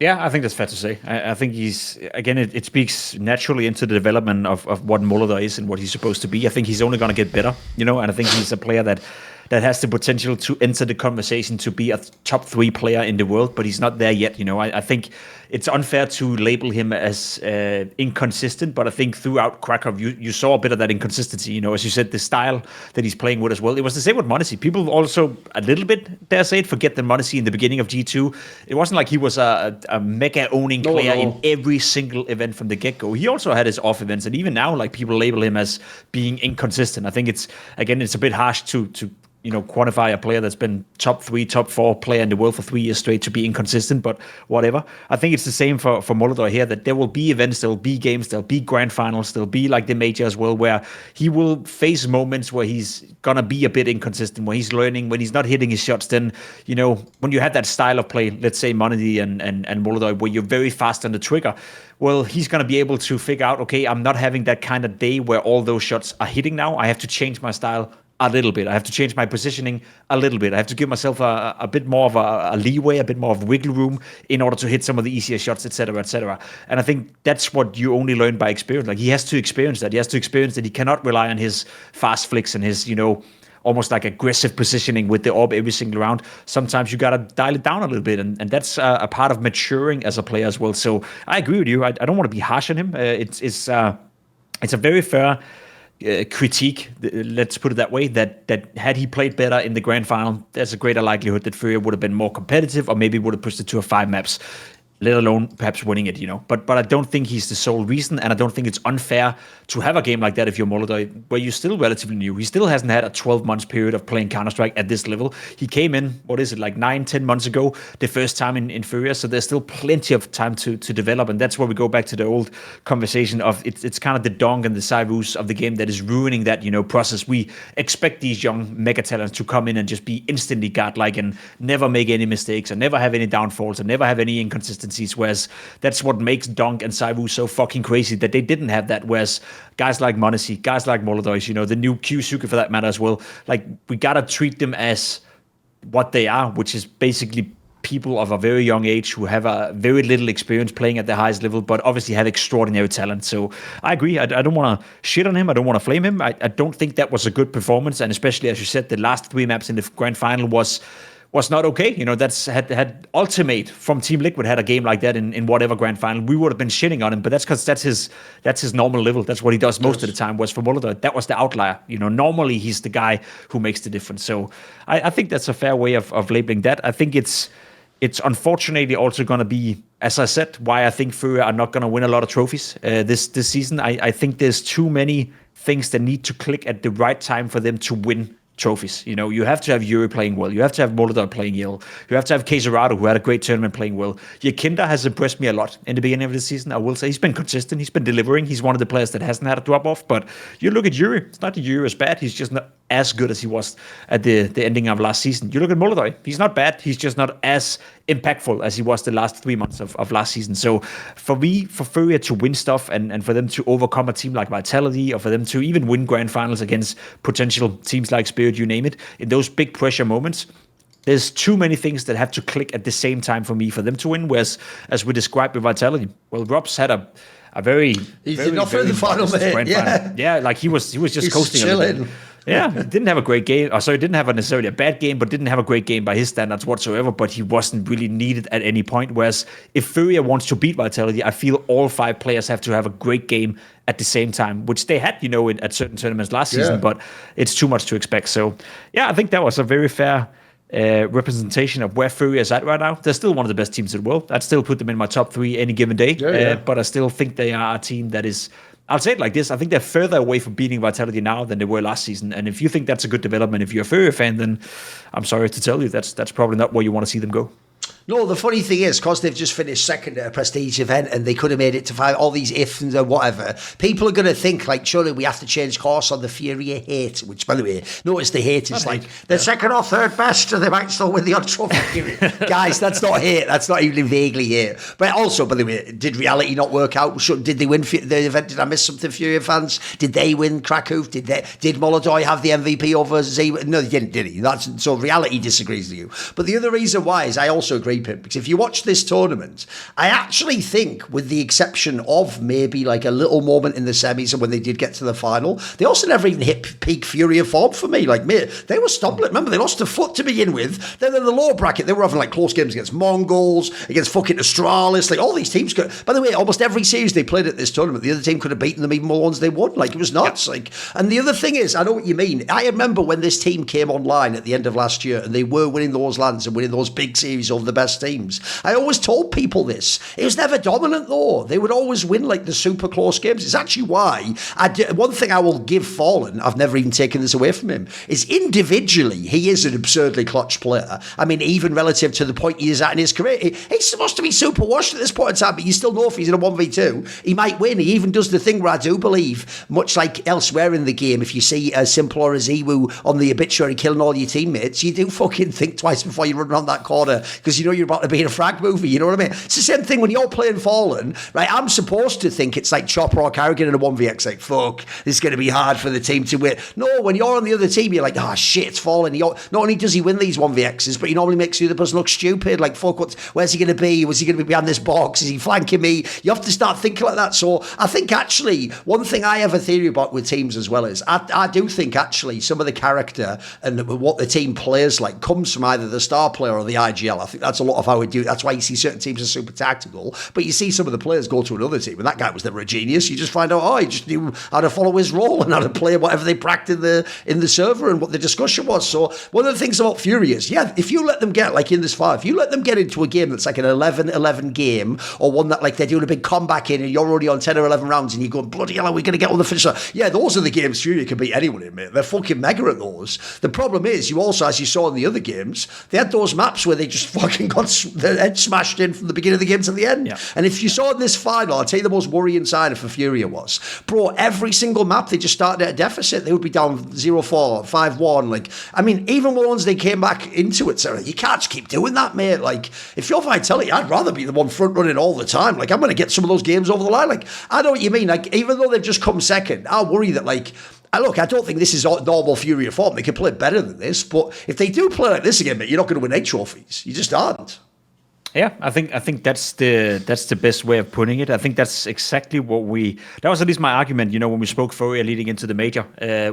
S2: Yeah, I think that's fair to say. I think he's, again, it speaks naturally into the development of what molodoy is and what he's supposed to be. I think he's only going to get better, and I think he's a player that that has the potential to enter the conversation to be a top 3 player in the world, but he's not there yet. I think it's unfair to label him as inconsistent, but I think throughout Krakow, you saw a bit of that inconsistency. As you said, the style that he's playing with as well. It was the same with molodoy. People also, a little bit, dare say it, forget that molodoy in the beginning of G2, it wasn't like he was a mega owning player in every single event from the get-go. He also had his off events, and even now, like, people label him as being inconsistent. I think it's a bit harsh to quantify a player that's been top 3, top 4 player in the world for 3 years straight to be inconsistent, but whatever. I think it's the same for molodoy here, that there will be events, there will be games, there'll be grand finals, there'll be like the major as well, where he will face moments where he's gonna be a bit inconsistent, where he's learning, when he's not hitting his shots. Then, when you have that style of play, let's say molodoy and molodoy, where you're very fast on the trigger, well, he's going to be able to figure out, okay, I'm not having that kind of day where all those shots are hitting now. I have to change my style a little bit. I have to change my positioning a little bit. I have to give myself a bit more of a leeway, a bit more of wiggle room in order to hit some of the easier shots, etc., etc. And I think that's what you only learn by experience. Like, he has to experience that. He has to experience that he cannot rely on his fast flicks and his, almost like aggressive positioning with the orb every single round. Sometimes you got to dial it down a little bit, and that's a part of maturing as a player as well. So I agree with you. I don't want to be harsh on him. It's a very fair critique, let's put it that way, that had he played better in the grand final, there's a greater likelihood that FURIA would have been more competitive, or maybe would have pushed it to a 5 maps, let alone perhaps winning it, But I don't think he's the sole reason, and I don't think it's unfair to have a game like that if you're molodoy, where you're still relatively new. He still hasn't had a 12-month period of playing Counter-Strike at this level. He came in, 9-10 months ago, the first time in FURIA, so there's still plenty of time to develop, and that's where we go back to the old conversation of it's kind of the donk and the Cyrus of the game that is ruining that, process. We expect these young mega talents to come in and just be instantly godlike and never make any mistakes and never have any downfalls and never have any inconsistencies. Whereas that's what makes Donk and Saivu so fucking crazy, that they didn't have that. Whereas guys like molodoy, guys like molodoy, the new Kyusuke for that matter as well, like, we gotta treat them as what they are, which is basically people of a very young age who have a very little experience playing at the highest level, but obviously have extraordinary talent. So I agree. I don't want to shit on him. I don't want to flame him. I don't think that was a good performance, and especially, as you said, the last 3 maps in the grand final was not okay. That's had Ultimate from Team Liquid had a game like that in whatever grand final, we would have been shitting on him, but that's because that's his normal level. That's what he does most of the time. Was for molodoy, that was the outlier. Normally he's the guy who makes the difference. So I think that's a fair way of labeling that. I think it's unfortunately also going to be, as I said, why I think FURIA are not going to win a lot of trophies this season. I think there's too many things that need to click at the right time for them to win trophies. You have to have Yuri playing well. You have to have molodoy playing well. You have to have Keizerado, who had a great tournament, playing well. Yakinda has impressed me a lot in the beginning of the season. I will say he's been consistent. He's been delivering. He's one of the players that hasn't had a drop off. But you look at Yuri. It's not that Yuri is bad. He's just not as good as he was at the ending of last season. You look at molodoy. He's not bad. He's just not as impactful as he was the last 3 months of last season. So for FURIA to win stuff and for them to overcome a team like Vitality, or for them to even win grand finals against potential teams like Spirit, you name it, in those big pressure moments, there's too many things that have to click at the same time for me for them to win. Whereas, as we described with Vitality, well, Rob's had a very
S1: not for the final, mate.
S2: Yeah, like he was just coasting
S1: chilling.
S2: a little bit. Yeah, didn't have a great game. Didn't have necessarily a bad game, but didn't have a great game by his standards whatsoever. But he wasn't really needed at any point. Whereas if FURIA wants to beat Vitality, I feel all 5 players have to have a great game at the same time, which they had, at certain tournaments last season. But it's too much to expect. So yeah, I think that was a very fair representation of where FURIA is at right now. They're still one of the best teams in the world. I'd still put them in my top 3 any given day. But I still think they are a team that is, I'll say it like this, I think they're further away from beating Vitality now than they were last season. And if you think that's a good development, if you're a FURIA fan, then I'm sorry to tell you that's probably not where you want to see them go.
S1: No, the funny thing is, because they've just finished second at a prestige event and they could have made it to 5, all these ifs and whatever, people are going to think, like, surely we have to change course on the FURIA hate, which, by the way, notice the hate is like, they're second or third best and they might still win the odd trophy. Guys, that's not hate. That's not even vaguely hate. But also, by the way, did reality not work out? Did they win the event? Did I miss something, FURIA fans? Did they win Krakow? Did molodoy have the MVP over Z? No, they didn't, did he? So reality disagrees with you. But the other reason why is I also agree agree, Pimp, because if you watch this tournament, I actually think, with the exception of maybe like a little moment in the semis and when they did get to the final, they also never even hit peak Furia form for me. Like, mate, they were stumbling. Remember, they lost a foot to begin with. Then in the lower bracket, they were having like close games against Mongols, against fucking Australis. Like, all these teams could. By the way, almost every series they played at this tournament, the other team could have beaten them even more ones they won. Like, it was nuts. Yeah. Like, and the other thing is, I know what you mean. I remember when this team came online at the end of last year and they were winning those lands and winning those big series over the best teams. I always told people this. It was never dominant, though. They would always win like the super close games. It's actually why one thing I will give Fallen, I've never even taken this away from him, is individually he is an absurdly clutch player. I mean, even relative to the point he is at in his career, he's supposed to be super washed at this point in time, but you still know if he's in a 1v2, he might win. He even does the thing where I do believe, much like elsewhere in the game, if you see a Simple or a Ziwu on the obituary killing all your teammates, you do fucking think twice before you run around that corner because you know you're about to be in a frag movie, you know what I mean? It's the same thing when you're playing Fallen, right? I'm supposed to think it's like Chopper or Carrigan in a 1vx, like, fuck, this is going to be hard for the team to win. No, when you're on the other team, you're like, oh shit, it's Fallen. Not only does he win these 1vx's, but he normally makes the other person look stupid, like, fuck, where's he going to be? Was he going to be behind this box? Is he flanking me? You have to start thinking like that. So I think actually, one thing I have a theory about with teams as well is, I do think actually some of the character and what the team plays like comes from either the star player or the IGL. I think that's a lot of how we do it. That's why you see certain teams are super tactical, but you see some of the players go to another team, and that guy was never a genius. You just find out, he just knew how to follow his role and how to play whatever they practiced in the server and what the discussion was. So one of the things about Furia is, if you let them get, like in this far, if you let them get into a game that's like an 11-11 game, or one that like they're doing a big comeback in and you're already on 10 or 11 rounds and you're going, bloody hell, are we going to get on the finisher? Yeah, those are the games Furia can beat anyone in, mate. They're fucking mega at those. The problem is, you also, as you saw in the other games, they had those maps where they just fucking got their head smashed in from the beginning of the game to the end. Yeah. And if you saw in this final, I'll tell you the most worrying side for Furia was, bro, every single map they just started at a deficit. They would be down 0-4, 5-1. Like, I mean, even once they came back into it, Sarah, you can't just keep doing that, mate. Like, if you're Vitality, I'd rather be the one front running all the time. Like, I'm going to get some of those games over the line. Like, I know what you mean. Like, even though they've just come second, I worry that, like, look, I don't think this is normal Furia form. They can play better than this, but if they do play like this again, mate, you're not going to win 8 trophies. You just aren't.
S2: Yeah, I think that's the best way of putting it. I think that's exactly that was at least my argument, when we spoke FURIA leading into the major,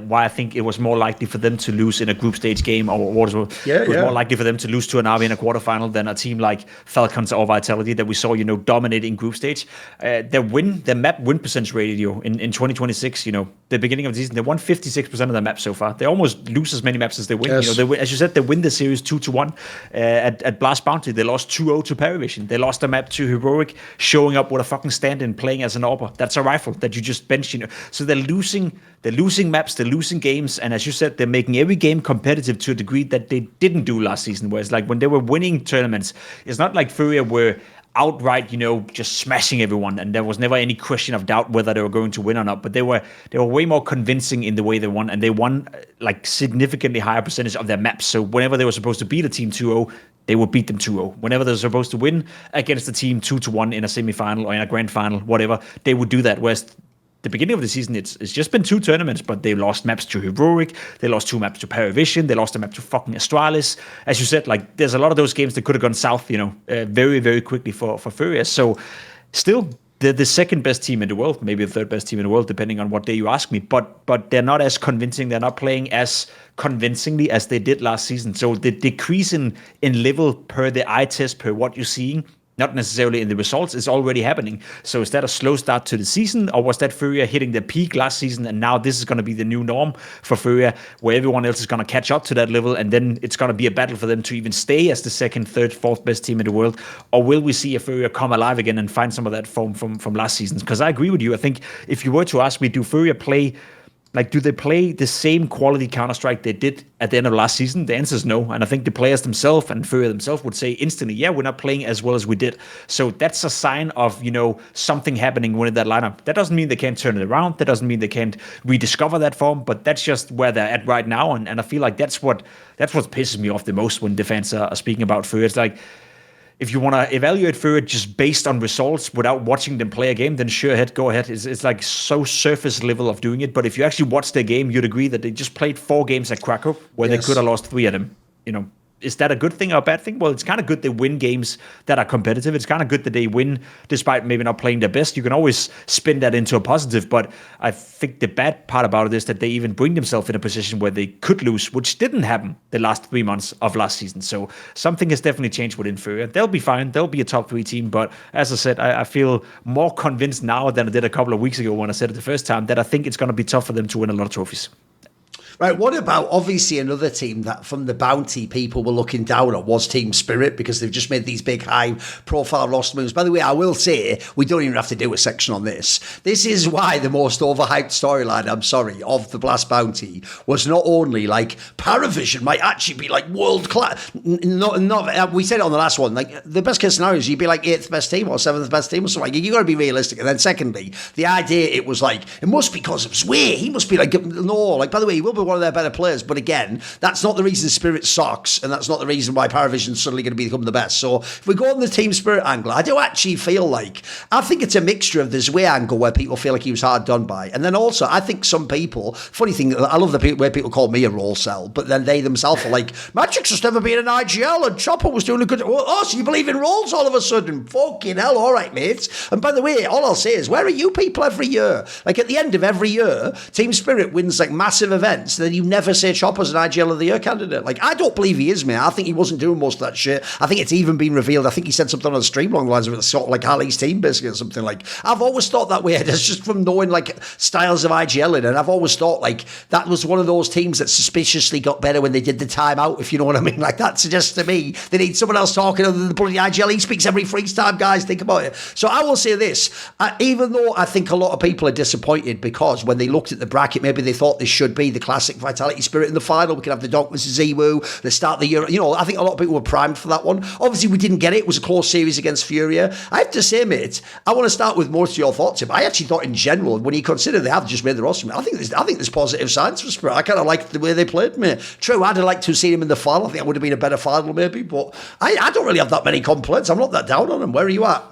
S2: why I think it was more likely for them to lose in a group stage game, or it was more likely for them to lose to an Army in a quarterfinal than a team like Falcons or Vitality that we saw, dominating group stage. Their map win percentage ratio in 2026, the beginning of the season, they won 56% of their maps so far. They almost lose as many maps as they win. Yes. They win, as you said, they win the series 2-1. At Blast Bounty, they lost 2-0 to Paravision. They lost a map to Heroic, showing up with a fucking stand-in, playing as an AWPer. That's a rifle that you just bench, So they're losing maps, they're losing games, and as you said, they're making every game competitive to a degree that they didn't do last season. Whereas, like, when they were winning tournaments, it's not like Furia were outright, just smashing everyone, and there was never any question of doubt whether they were going to win or not. But they were way more convincing in the way they won, and they won like significantly higher percentage of their maps. So whenever they were supposed to beat a team 2-0, they would beat them 2-0. Whenever they were supposed to win against a team 2-1 in a semi-final or in a grand final, whatever, they would do that. Whereas the beginning of the season, it's just been 2 tournaments, but they lost maps to Heroic, they lost 2 maps to Paravision, they lost a map to fucking Astralis. As you said, like, there's a lot of those games that could have gone south, very, very quickly for Furia. So still, they're the second best team in the world, maybe the third best team in the world, depending on what day you ask me. But they're not as convincing. They're not playing as convincingly as they did last season. So the decrease in level per the eye test, per what you're seeing, not necessarily in the results, is already happening. So is that a slow start to the season, or was that Furia hitting their peak last season, and now this is going to be the new norm for Furia, where everyone else is going to catch up to that level, and then it's going to be a battle for them to even stay as the second, third, fourth best team in the world? Or will we see a Furia come alive again and find some of that form from last season? Because I agree with you. I think if you were to ask me, do Furia play... Like, do they play the same quality Counter-Strike they did at the end of last season? The answer is no. And I think the players themselves and Furia themselves would say instantly, yeah, we're not playing as well as we did. So that's a sign of, something happening within that lineup. That doesn't mean they can't turn it around. That doesn't mean they can't rediscover that form. But that's just where they're at right now. And I feel like that's what pisses me off the most when the fans are speaking about Furia. It's like, if you want to evaluate Furia just based on results without watching them play a game, then sure, go ahead. It's like so surface level of doing it. But if you actually watch their game, you'd agree that they just played 4 games at Krakow where they could have lost 3 of them, is that a good thing or a bad thing? Well, it's kind of good they win games that are competitive. It's kind of good that they win despite maybe not playing their best. You can always spin that into a positive, but I think the bad part about it is that they even bring themselves in a position where they could lose, which didn't happen the last 3 months of last season. So something has definitely changed with FURIA. They'll be fine. They'll be a top 3 team, but as I said, I feel more convinced now than I did a couple of weeks ago when I said it the first time that I think it's going to be tough for them to win a lot of trophies.
S1: Right, what about, obviously, another team that from the bounty people were looking down on was Team Spirit, because they've just made these big high-profile roster moves. By the way, I will say, we don't even have to do a section on this. This is why the most overhyped storyline, I'm sorry, of the Blast Bounty was not only, like, Paravision might actually be, like, world-class. We said it on the last one. Like, the best-case scenario is you'd be, like, 8th best team or 7th best team or something. Like, you got to be realistic. And then secondly, the idea, it was like, it must be because of Sway. He must be, like, no. Like, by the way, he will be one of their better players, but again, that's not the reason Spirit sucks, and that's not the reason why Paravision's suddenly going to become the best. So if we go on the Team Spirit angle, I do actually feel like, I think it's a mixture of the Zway angle where people feel like he was hard done by, and then also I think some people, funny thing, I love the way people call me a role cell, but then they themselves are like, Matrix has never been an IGL and Chopper was doing a good, oh, so you believe in roles all of a sudden? Fucking hell, all right, mates. And by the way, all I'll say is, where are you people every year? Like at the end of every year, Team Spirit wins like massive events, then you never say Chopper's an IGL of the Year candidate. Like, I don't believe he is, man. I think he wasn't doing most of that shit. I think it's even been revealed. I think he said something on the stream along the lines of it, sort of like Ali's team, basically, or something like. I've always thought that way. It's just from knowing, like, styles of IGLing, and I've always thought, like, that was one of those teams that suspiciously got better when they did the timeout, if you know what I mean. Like, that suggests to me they need someone else talking other than the bloody IGL. He speaks every freeze time, guys. Think about it. So I will say this. Even though I think a lot of people are disappointed because when they looked at the bracket, maybe they thought this should be the classic Vitality Spirit in the final. We could have the Donk versus Ewu, the start of the year. You know, I think a lot of people were primed for that one. Obviously, we didn't get it. It was a close series against FURIA. I have to say, mate, I want to start with most of your thoughts. I actually thought in general, when you consider they have just made the roster, I think there's positive signs for Spirit. I kind of liked the way they played, mate. True, I'd have liked to have seen him in the final. I think it would have been a better final, maybe, but I don't really have that many complaints. I'm not that down on him. Where are you at?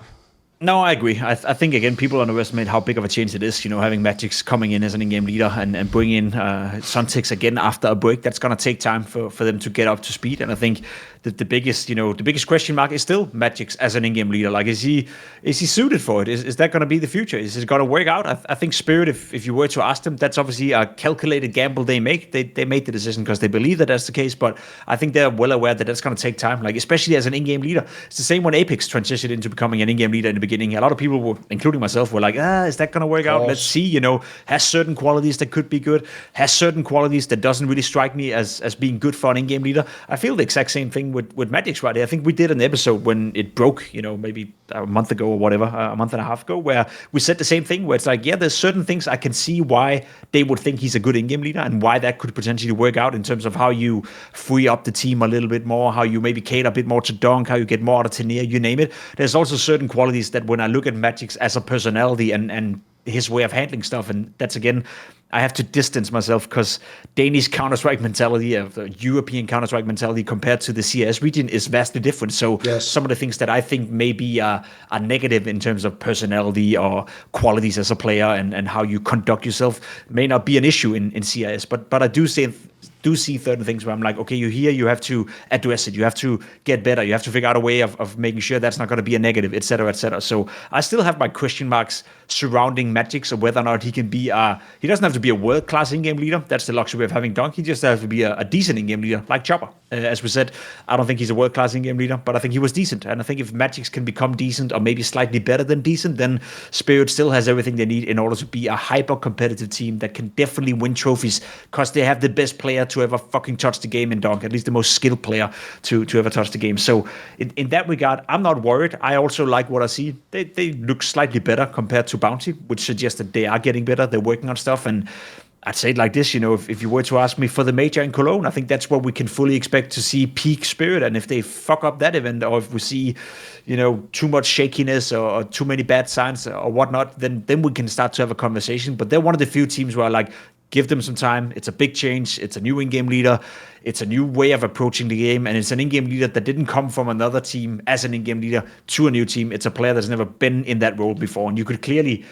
S2: No, I agree. I think, again, people underestimate how big of a change it is, you know, having Magix coming in as an in-game leader and bringing in Suntix again after a break. That's going to take time for them to get up to speed. And I think that the biggest question mark is still Magix as an in-game leader. Like, is he suited for it? Is that going to be the future? Is it going to work out? I think Spirit, if you were to ask them, that's obviously a calculated gamble they make. They made the decision because they believe that that's the case, but I think they're well aware that that's going to take time, like, especially as an in-game leader. It's the same when Apex transitioned into becoming an in-game leader in the beginning. A lot of people were, including myself, were like, is that going to work out? Let's see, you know, has certain qualities that could be good, has certain qualities that doesn't really strike me as being good for an in-game leader. I feel the exact same thing with Magix right here. I think we did an episode when it broke, you know, maybe a month ago or whatever, a month and a half ago, where we said the same thing, where it's like, yeah, there's certain things I can see why they would think he's a good in-game leader and why that could potentially work out in terms of how you free up the team a little bit more, how you maybe cater a bit more to Donk, how you get more out of Tania, you name it. There's also certain qualities that when I look at Magix as a personality and his way of handling stuff, and that's, again, I have to distance myself because Danish Counter-Strike mentality, the European Counter-Strike mentality compared to the CIS region is vastly different. So some of the things that I think maybe are negative in terms of personality or qualities as a player and how you conduct yourself may not be an issue in CIS. But I do see certain things where I'm like, okay, you're here, you have to address it, you have to get better, you have to figure out a way of making sure that's not going to be a negative, etc., etc. So I still have my question marks surrounding Magix, or whether or not he can be he doesn't have to be a world-class in-game leader. That's the luxury of having Donk. He just has to be a decent in-game leader, like Chopper. As we said, I don't think he's a world-class in-game leader, but I think he was decent. And I think if Magix can become decent, or maybe slightly better than decent, then Spirit still has everything they need in order to be a hyper-competitive team that can definitely win trophies, because they have the best player to ever fucking touch the game in Donk, at least the most skilled player to ever touch the game. So in that regard, I'm not worried. I also like what I see. They look slightly better compared to Bounty, which suggests that they are getting better. They're working on stuff. And I'd say it like this, you know, if you were to ask me for the major in Cologne, I think that's what we can fully expect to see peak Spirit. And if they fuck up that event, or if we see, you know, too much shakiness or too many bad signs or whatnot, then we can start to have a conversation. But they're one of the few teams where I like, give them some time. It's a big change. It's a new in-game leader. It's a new way of approaching the game, and it's an in-game leader that didn't come from another team as an in-game leader to a new team. It's a player that's never been in that role before, and you could clearly,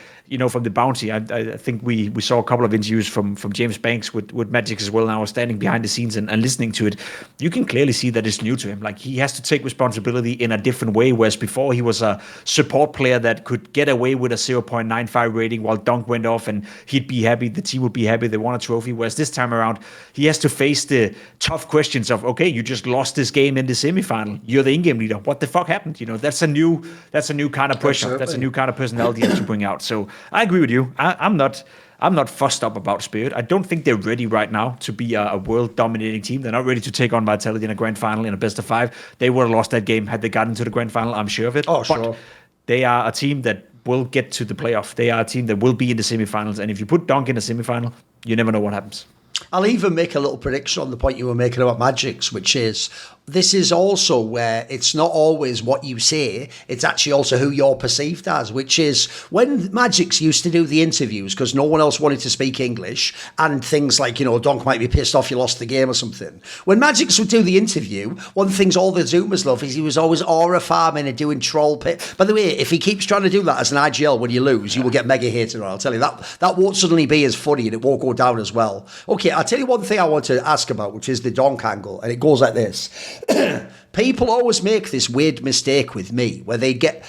S2: from the bounty, I think we saw a couple of interviews from James Banks with Magic as well. Now standing behind the scenes and listening to it, you can clearly see that it's new to him. Like, he has to take responsibility in a different way, whereas before he was a support player that could get away with a 0.95 rating while Dunk went off, and he'd be happy, the team would be happy, they won a trophy. Whereas this time around, he has to face the tough questions of, okay, you just lost this game in the semifinal. You're the in-game leader. What the fuck happened? That's a new kind of pressure. Absolutely. That's a new kind of personality you have to bring out. So I agree with you. I'm not fussed up about Spirit. I don't think they're ready right now to be a world-dominating team. They're not ready to take on Vitality in a grand final in a best-of-5. They would have lost that game had they gotten to the grand final, I'm sure of it.
S1: Oh, sure.
S2: But they are a team that will get to the playoff. They are a team that will be in the semifinals. And if you put Dunk in a semifinal, you never know what happens.
S1: I'll even make a little prediction on the point you were making about Magic's, which is, this is also where it's not always what you say, it's actually also who you're perceived as, which is when Magic's used to do the interviews because no one else wanted to speak English, and things like, Donk might be pissed off you lost the game or something. When Magic's would do the interview, one of the things all the Zoomers love is he was always aura farming and doing troll pit. By the way, if he keeps trying to do that as an IGL when you lose, you will get mega hated. I'll tell you that won't suddenly be as funny, and it won't go down as well. Okay, I'll tell you one thing I want to ask about, which is the Donk angle, and it goes like this. People always make this weird mistake with me where they get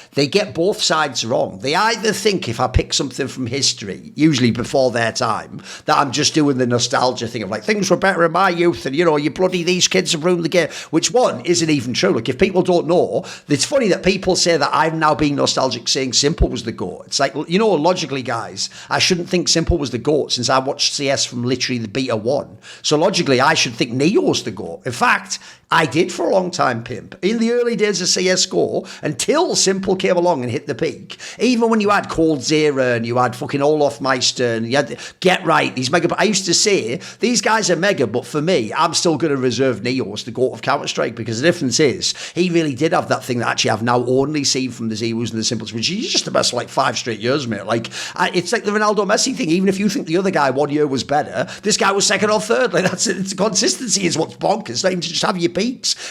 S1: both sides wrong. They either think if I pick something from history, usually before their time, that I'm just doing the nostalgia thing of like, things were better in my youth and, you bloody, these kids have ruined the game, which one isn't even true. Like, if people don't know, it's funny that people say that I'm now being nostalgic saying Simple was the GOAT. It's like, logically, guys, I shouldn't think Simple was the GOAT since I watched CS from literally the beta 1. So logically, I should think Neo's the GOAT. In fact, I did for a long time, Pimp. In the early days of CSGO, until Simple came along and hit the peak, even when you had Cold Zera and you had fucking Olaf Meister and you had Get Right, these mega... I used to say, these guys are mega, but for me, I'm still going to reserve Neo as the GOAT of Counter-Strike, because the difference is, he really did have that thing that actually I've now only seen from the Zeus and the Simples, which he's just the best for like 5 straight years, mate. Like, it's like the Ronaldo Messi thing. Even if you think the other guy 1 year was better, this guy was second or third. Like, it's consistency is what's bonkers. Not even to just have your peaks.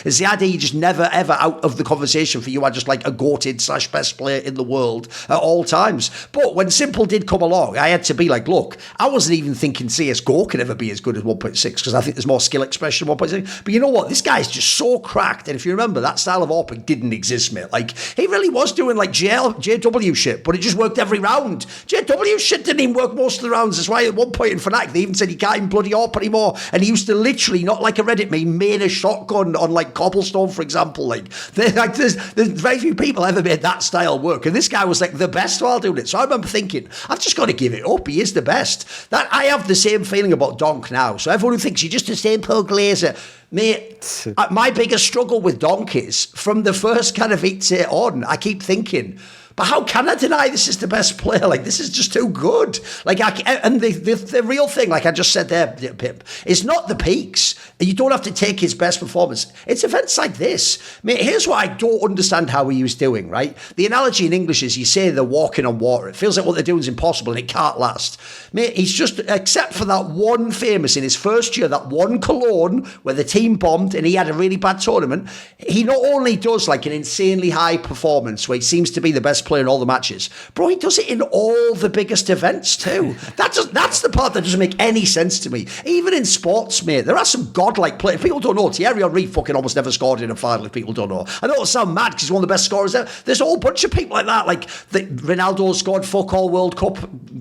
S1: It's the idea you just never ever out of the conversation for you are just like a goated / best player in the world at all times. But when Simple did come along, I had to be like, look, I wasn't even thinking CSGO could ever be as good as 1.6 because I think there's more skill expression in 1.6. But you know what? This guy's just so cracked. And if you remember, that style of AWP didn't exist, mate. Like, he really was doing like JW shit, but it just worked every round. JW shit didn't even work most of the rounds. That's why at one point in Fnatic, they even said he can't even bloody AWP anymore. And he used to literally, not like a Reddit meme, main a shotgun on like Cobblestone, for example. There's very few people ever made that style work, and this guy was like the best while doing it. So I remember thinking, I've just got to give it up. He is the best. That I have the same feeling about Donk now. So everyone who thinks you're just a simple glazer, mate, my biggest struggle with Donk is from the first kind of 8 on, I keep thinking, but how can I deny this is the best player? Like, this is just too good. Like, and the real thing, like I just said there, Pimp, is not the peaks. You don't have to take his best performance. It's events like this. Mate, here's what I don't understand how he was doing, right? The analogy in English is you say they're walking on water. It feels like what they're doing is impossible and it can't last. Mate, he's just, except for that one famous in his first year, that one Cologne where the team bombed and he had a really bad tournament, he not only does like an insanely high performance where he seems to be the best player in all the matches, bro, he does it in all the biggest events too. That's the part that doesn't make any sense to me. Even in sports, mate, there are some godlike players. People don't know. Thierry Henry fucking almost never scored in a final, if people don't know. I know it sounds mad because he's one of the best scorers there. There's a whole bunch of people like that. Like, Ronaldo scored fuck all World Cup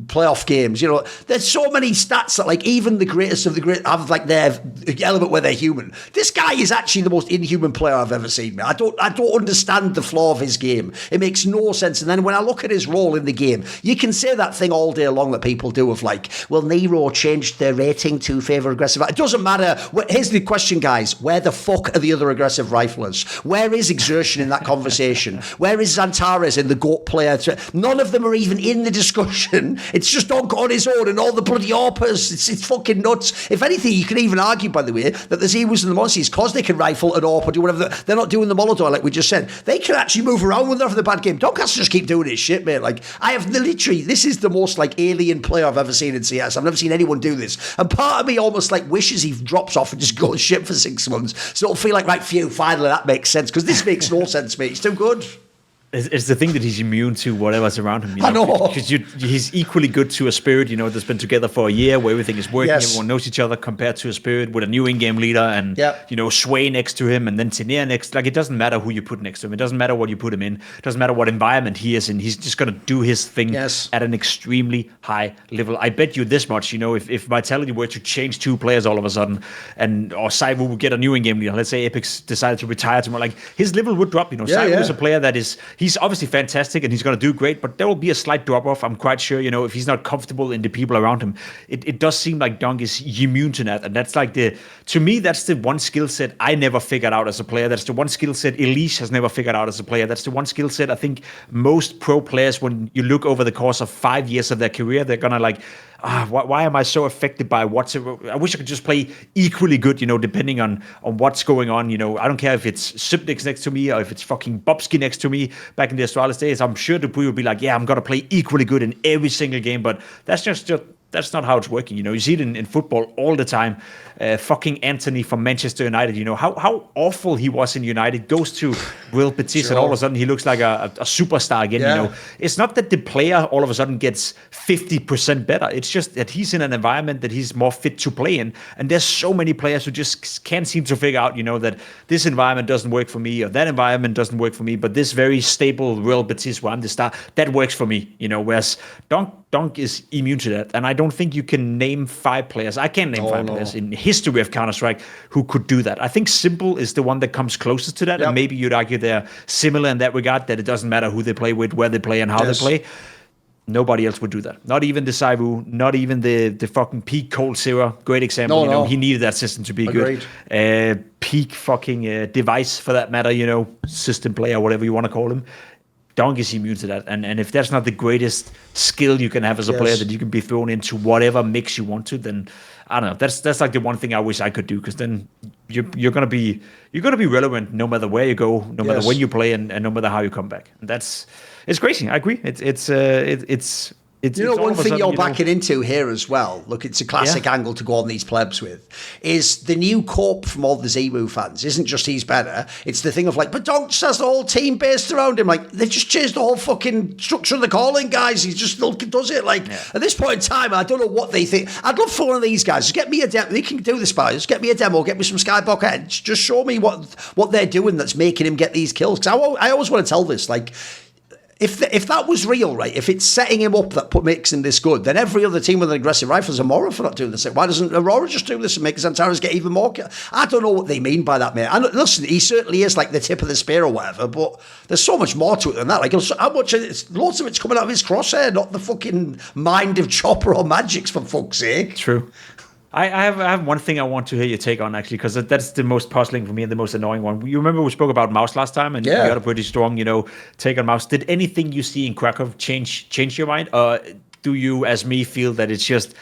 S1: playoff games. There's so many stats that like even the greatest of the great have like their element where they're human. This guy is actually the most inhuman player I've ever seen, man. I don't understand the flaw of his game. It makes no sense. And then when I look at his role in the game, you can say that thing all day long that people do of like, well, Nero changed their rating to favour aggressive. It doesn't matter. Here's the question, guys. Where the fuck are the other aggressive riflers? Where is Exertion in that conversation? Where is Xantares in the GOAT player? None of them are even in the discussion. It's just Donk on his own and all the bloody AWPers. It's fucking nuts. If anything, you can even argue, by the way, that the Zeus and the Monsters, because they can rifle and AWP or do whatever, they're not doing the molodoy like we just said. They can actually move around when they're having the bad game. Donk has to just keep doing his shit, mate. Like, I have literally, this is the most like alien player I've ever seen in CS. I've never seen anyone do this. And part of me almost like wishes he drops off and just goes shit for 6 months. So it'll feel like, right, phew, finally that makes sense. Because this makes no sense, mate. He's too good.
S2: It's the thing that he's immune to whatever's around him.
S1: I know.
S2: Because he's equally good to a Spirit, that's been together for a year where everything is working, everyone knows each other, compared to a Spirit with a new in-game leader and, Sway next to him and then Tinea next. Like, it doesn't matter who you put next to him. It doesn't matter what you put him in. It doesn't matter what environment he is in. He's just going to do his thing at an extremely high level. I bet you this much, if Vitality were to change 2 players all of a sudden or Saivu would get a new in-game leader, let's say Epix decided to retire tomorrow, like, his level would drop. Saivu is a player that he's obviously fantastic and he's going to do great, but there will be a slight drop off. I'm quite sure, if he's not comfortable in the people around him. It does seem like Dunk is immune to that, and that's like to me, that's the one skill set I never figured out as a player. That's the one skill set Elise has never figured out as a player. That's the one skill set I think most pro players, when you look over the course of 5 years of their career, they're gonna like, why am I so affected by I wish I could just play equally good, depending on what's going on. I don't care if it's Subnix next to me or if it's fucking Bobsky next to me back in the Astralis days. I'm sure that we would be like, I'm going to play equally good in every single game, but that's that's not how it's working. You see it in football all the time. Fucking Anthony from Manchester United, how awful he was in United, goes to Real Betis and all of a sudden he looks like a superstar again. It's not that the player all of a sudden gets 50% better. It's just that he's in an environment that he's more fit to play in. And there's so many players who just can't seem to figure out, that this environment doesn't work for me or that environment doesn't work for me, but this very stable Real Betis where I'm the star, that works for me, whereas Dunk is immune to that. And I don't think you can name 5 players. I can't name 5 players in history of Counter-Strike who could do that. I think Simple is the one that comes closest to that. And maybe you'd argue they're similar in that regard, that it doesn't matter who they play with, where they play and how they play. Nobody else would do that. Not even the Saivu, not even the fucking Peak Cold Zero. Great example. He needed that system to be good. Peak fucking Device for that matter, system player, whatever you want to call him. Dunk is immune to that. And if that's not the greatest skill you can have as a player, that you can be thrown into whatever mix you want to, then I don't know. That's like the one thing I wish I could do, because then you're gonna be relevant no matter where you go, no matter when you play, and no matter how you come back. And it's crazy. I agree.
S1: One thing you're backing into here as well, look, it's a classic angle to go on these plebs with, is the new corp from all the Zemu fans isn't just he's better, it's the thing of like, but Dunk just has the whole team based around him. Like, they just changed the whole fucking structure of the calling, guys. He just still does it. Like, at this point in time, I don't know what they think. I'd love for one of these guys, just get me a demo. They can do this, by just get me a demo, get me some Skybox Edge, just show me what they're doing that's making him get these kills. Because I always want to tell this, like, if that was real, right, if it's setting him up that makes him this good, then every other team with an aggressive rifle is a moron for not doing this. Why doesn't Aurora just do this and make Xantaras get even more? I don't know what they mean by that, mate. And listen, he certainly is like the tip of the spear or whatever, but there's so much more to it than that. Like, how much? Loads of it's coming out of his crosshair, not the fucking mind of Chopper or Magix, for fuck's sake.
S2: True. I have one thing I want to hear your take on, actually, because that's the most puzzling for me and the most annoying one. You remember we spoke about MOUZ last time, and you got a pretty strong, take on MOUZ. Did anything you see in Krakow change your mind? Do you, as me, feel that it's just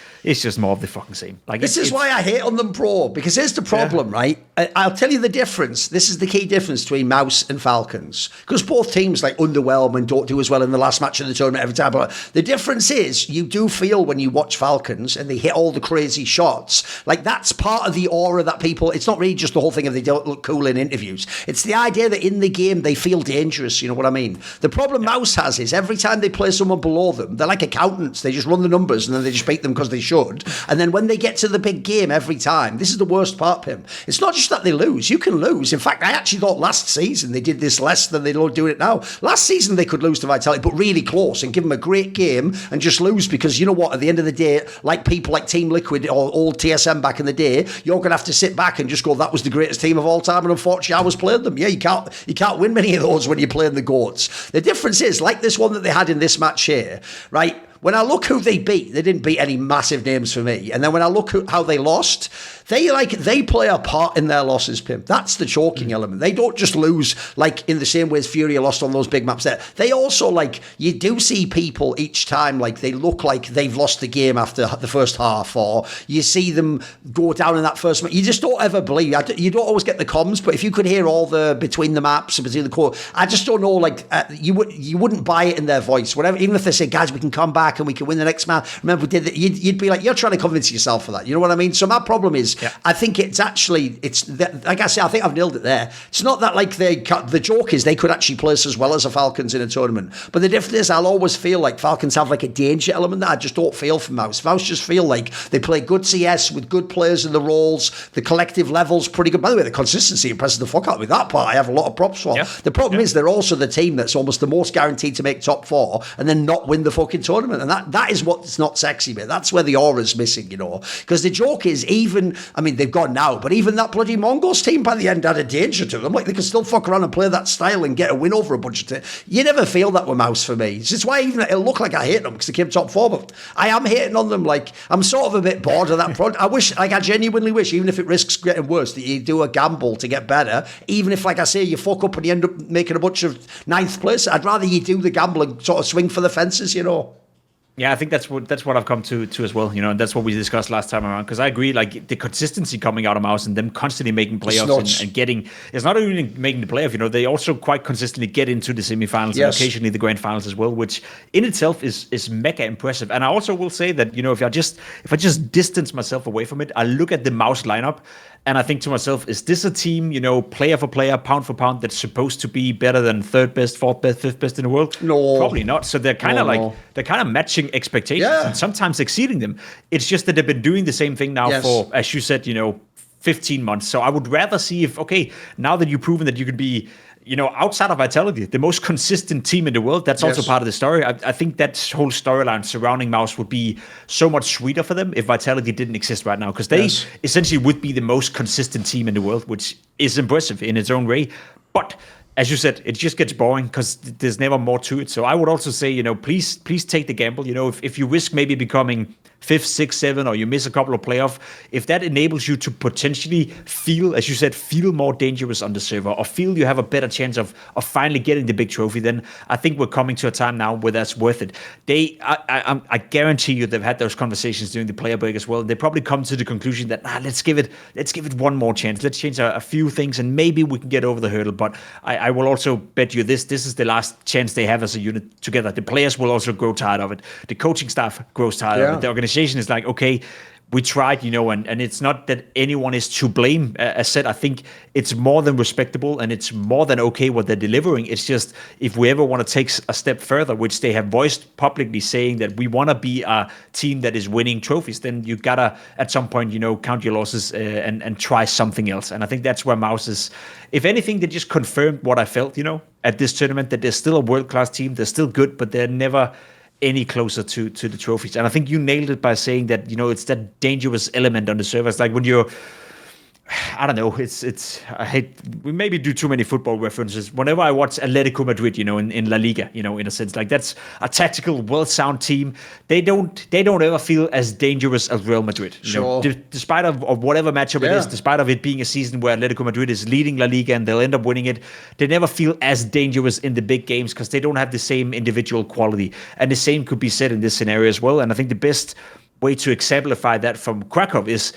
S2: more of the fucking same? Like,
S1: this is why I hate on them, bro. Because here's the problem, right? I'll tell you the difference. This is the key difference between MOUZ and Falcons. Because both teams like underwhelm and don't do as well in the last match of the tournament every time. But the difference is you do feel when you watch Falcons and they hit all the crazy shots, like that's part of the aura that people. It's not really just the whole thing of they don't look cool in interviews. It's the idea that in the game they feel dangerous. You know what I mean? The problem MOUZ has is every time they play someone below them, they're like accountants. They just run the numbers and then they just beat them because they should. And then when they get to the big game every time, this is the worst part, Pim. It's not just that they lose. You can lose. In fact, I actually thought last season they did this less than they don't do it now. Last season they could lose to Vitality, but really close and give them a great game and just lose because, you know what, at the end of the day, like people like Team Liquid or old TSM back in the day, you're going to have to sit back and just go, that was the greatest team of all time, and unfortunately I was playing them. Yeah, you can't win many of those when you're playing the GOATs. The difference is, like this one that they had in this match here, right? when I look who they beat, they didn't beat any massive names for me. And then when I look at how they lost, they play a part in their losses, Pimp. That's the chalking element. They don't just lose like in the same way as FURIA lost on those big maps there. They also, like, you do see people each time, like, they look like they've lost the game after the first half, or you see them go down in that first match. You just don't ever believe. You don't always get the comms, but if you could hear all the between the maps and between the core, I just don't know, like, you wouldn't buy it in their voice. Whatever, even if they say, guys, we can come back and we can win the next match. Remember, we did that. You'd be like, you're trying to convince yourself for that. You know what I mean? So my problem is, I think it's actually, like I say, I think I've nailed it there. It's not that, like, the joke is they could actually place as well as the Falcons in a tournament. But the difference is, I'll always feel like Falcons have like a danger element that I just don't feel from MOUZ. MOUZ just feel like they play good CS with good players in the roles. The collective level's pretty good. By the way, the consistency impresses the fuck out of me. That part I have a lot of props for. The problem is they're also the team that's almost the most guaranteed to make top 4 and then not win the fucking tournament. And that is what's not sexy, mate. That's where the aura's missing, you know. Because the joke is, even, I mean, they've gone now, but even that bloody Mongols team by the end had a danger to them. Like, they can still fuck around and play that style and get a win over a bunch of teams. You never feel that with MOUZ for me. It's why even it'll look like I hate them because they came top 4, but I am hating on them. Like, I'm sort of a bit bored of that product. I genuinely wish, even if it risks getting worse, that you do a gamble to get better. Even if, like I say, you fuck up and you end up making a bunch of 9th place, I'd rather you do the gamble and sort of swing for the fences, you know.
S2: Yeah, I think that's what I've come to as well, you know, and that's what we discussed last time around. Because I agree, like, the consistency coming out of MOUZ and them constantly making playoffs and getting, it's not only making the playoff, you know, they also quite consistently get into the semifinals and occasionally the grand finals as well, which in itself is mega impressive. And I also will say that, you know, if I just distance myself away from it, I look at the MOUZ lineup and I think to myself, is this a team, you know, player for player, pound for pound, that's supposed to be better than 3rd best, 4th best, 5th best in the world?
S1: No.
S2: Probably not. So they're kind of they're kind of matching expectations and sometimes exceeding them. It's just that they've been doing the same thing now for, as you said, you know, 15 months. So I would rather see if, okay, now that you've proven that you could be, you know, outside of Vitality, the most consistent team in the world, that's also part of the story. I think that whole storyline surrounding MOUZ would be so much sweeter for them if Vitality didn't exist right now, because they essentially would be the most consistent team in the world, which is impressive in its own way. But as you said, it just gets boring because there's never more to it. So I would also say, you know, please take the gamble. You know, if you risk maybe becoming 5th, 6th, 7th, or you miss a couple of playoffs, if that enables you to potentially feel, as you said, feel more dangerous on the server, or feel you have a better chance of finally getting the big trophy, then I think we're coming to a time now where that's worth it. I guarantee you they've had those conversations during the player break as well. They probably come to the conclusion that let's give it one more chance. Let's change a few things and maybe we can get over the hurdle. But I will also bet you this is the last chance they have as a unit together. The players will also grow tired of it. The coaching staff grows tired of it. The organization is like, okay, we tried, you know, and it's not that anyone is to blame. As said, I think it's more than respectable and it's more than okay what they're delivering. It's just, if we ever want to take a step further, which they have voiced publicly saying that we want to be a team that is winning trophies, then you gotta at some point, you know, count your losses and try something else. And I think that's where MOUZ is. If anything, they just confirmed what I felt, you know, at this tournament, that they're still a world-class team. They're still good, but they're never any closer to the trophies. And I think you nailed it by saying that, you know, it's that dangerous element on the server. It's like when you're, I don't know, I hate, we maybe do too many football references. Whenever I watch Atletico Madrid, you know, in La Liga, you know, in a sense, like that's a tactical, well-sound team. They don't ever feel as dangerous as Real Madrid. You know, despite of whatever matchup it is, despite of it being a season where Atletico Madrid is leading La Liga and they'll end up winning it, they never feel as dangerous in the big games because they don't have the same individual quality. And the same could be said in this scenario as well. And I think the best way to exemplify that from Krakow is,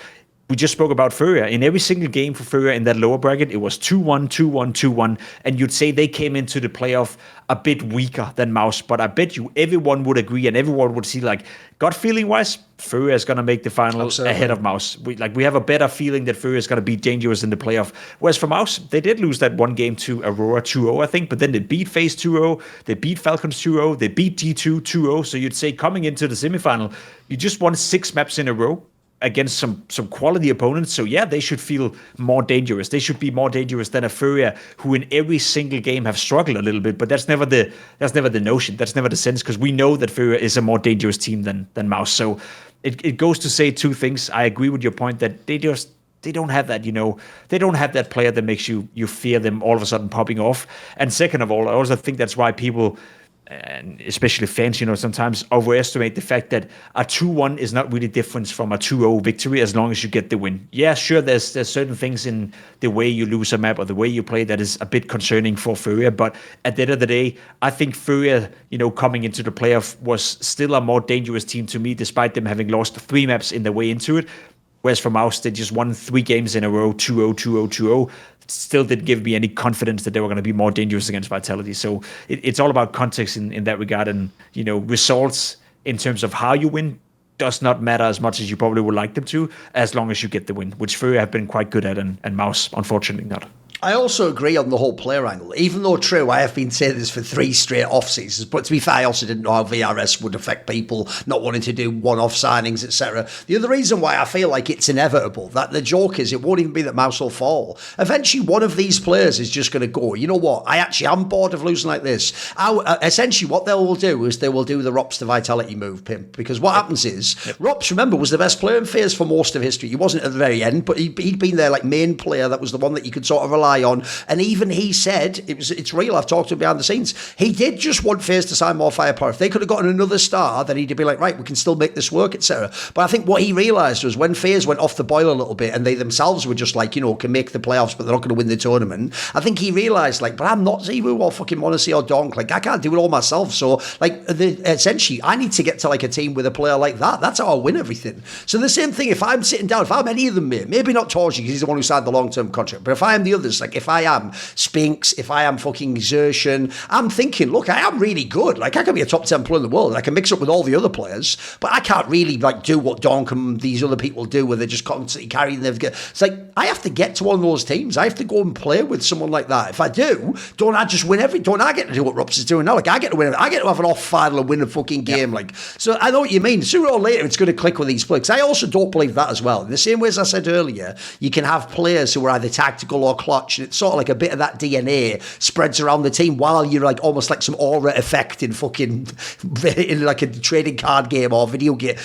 S2: we just spoke about FURIA. In every single game for FURIA in that lower bracket, it was 2-1, 2-1, 2-1. And you'd say they came into the playoff a bit weaker than MOUZ. But I bet you everyone would agree and everyone would see, like, gut feeling-wise, FURIA is going to make the final ahead of MOUZ. We have a better feeling that FURIA is going to be dangerous in the playoff. Whereas for MOUZ, they did lose that one game to Aurora 2-0, I think. But then they beat FaZe 2-0. They beat Falcons 2-0. They beat D2 2-0. So you'd say coming into the semifinal, you just won 6 maps in a row against some quality opponents. So yeah, they should feel more dangerous. They should be more dangerous than a FURIA who in every single game have struggled a little bit. But that's never the notion. That's never the sense, because we know that FURIA is a more dangerous team than MOUZ. So it goes to say two things. I agree with your point that they don't have that, you know, they don't have that player that makes you fear them all of a sudden popping off. And second of all, I also think that's why people and especially fans, sometimes overestimate the fact that a 2-1 is not really different from a 2-0 victory as long as you get the win. Yeah, sure, there's certain things in the way you lose a map or the way you play that is a bit concerning for FURIA, but at the end of the day, I think FURIA, coming into the playoff was still a more dangerous team to me, despite them having lost 3 maps in their way into it. Whereas for MOUZ, they just won 3 games in a row, 2-0, 2-0, 2-0. Still didn't give me any confidence that they were going to be more dangerous against Vitality. So it's all about context in that regard. And, results in terms of how you win does not matter as much as you probably would like them to, as long as you get the win, which FURIA have been quite good at, and MOUZ, unfortunately, not.
S1: I also agree on the whole player angle, even though true, I have been saying this for 3 straight off seasons, but to be fair, I also didn't know how VRS would affect people not wanting to do one-off signings, etc. The other reason why I feel like it's inevitable, that the joke is it won't even be that MOUZ will fall. Eventually, one of these players is just going to go, you know what, I'm bored of losing like this. Essentially, what they will do is they will do the Rops to Vitality move, Pimp, because what happens is, Rops, remember, was the best player in FaZe for most of history. He wasn't at the very end, but he'd been their main player. That was the one that you could sort of rely on, and even he said it's real. I've talked to him behind the scenes. He did just want FaZe to sign more firepower. If they could have gotten another star, then he'd be like, right, we can still make this work, etc. But I think what he realised was when FaZe went off the boil a little bit, and they themselves were just can make the playoffs, but they're not going to win the tournament. I think he realised but I'm not Ziwu or fucking Monacy or Donk. I can't do it all myself. So essentially, I need to get to a team with a player like that. That's how I win everything. So the same thing. If I'm sitting down, if I'm any of them, maybe not Torji because he's the one who signed the long-term contract, but if I am the others, if I am Spinks, if I am fucking Exertion, I'm thinking, look, I am really good. I can be a top 10 player in the world, and I can mix up with all the other players, but I can't really do what Donk and these other people do, where they're just constantly carrying them. It's I have to get to one of those teams. I have to go and play with someone like that. If I do, don't I just win don't I get to do what Rups is doing now? I get to win. I get to have an off final and win a fucking game. So I know what you mean. Sooner or later, it's going to click with these players. I also don't believe that as well. In the same way as I said earlier, you can have players who are either tactical or clutch, and it's sort of a bit of that DNA spreads around the team while you're almost some aura effect in fucking in a trading card game or video game.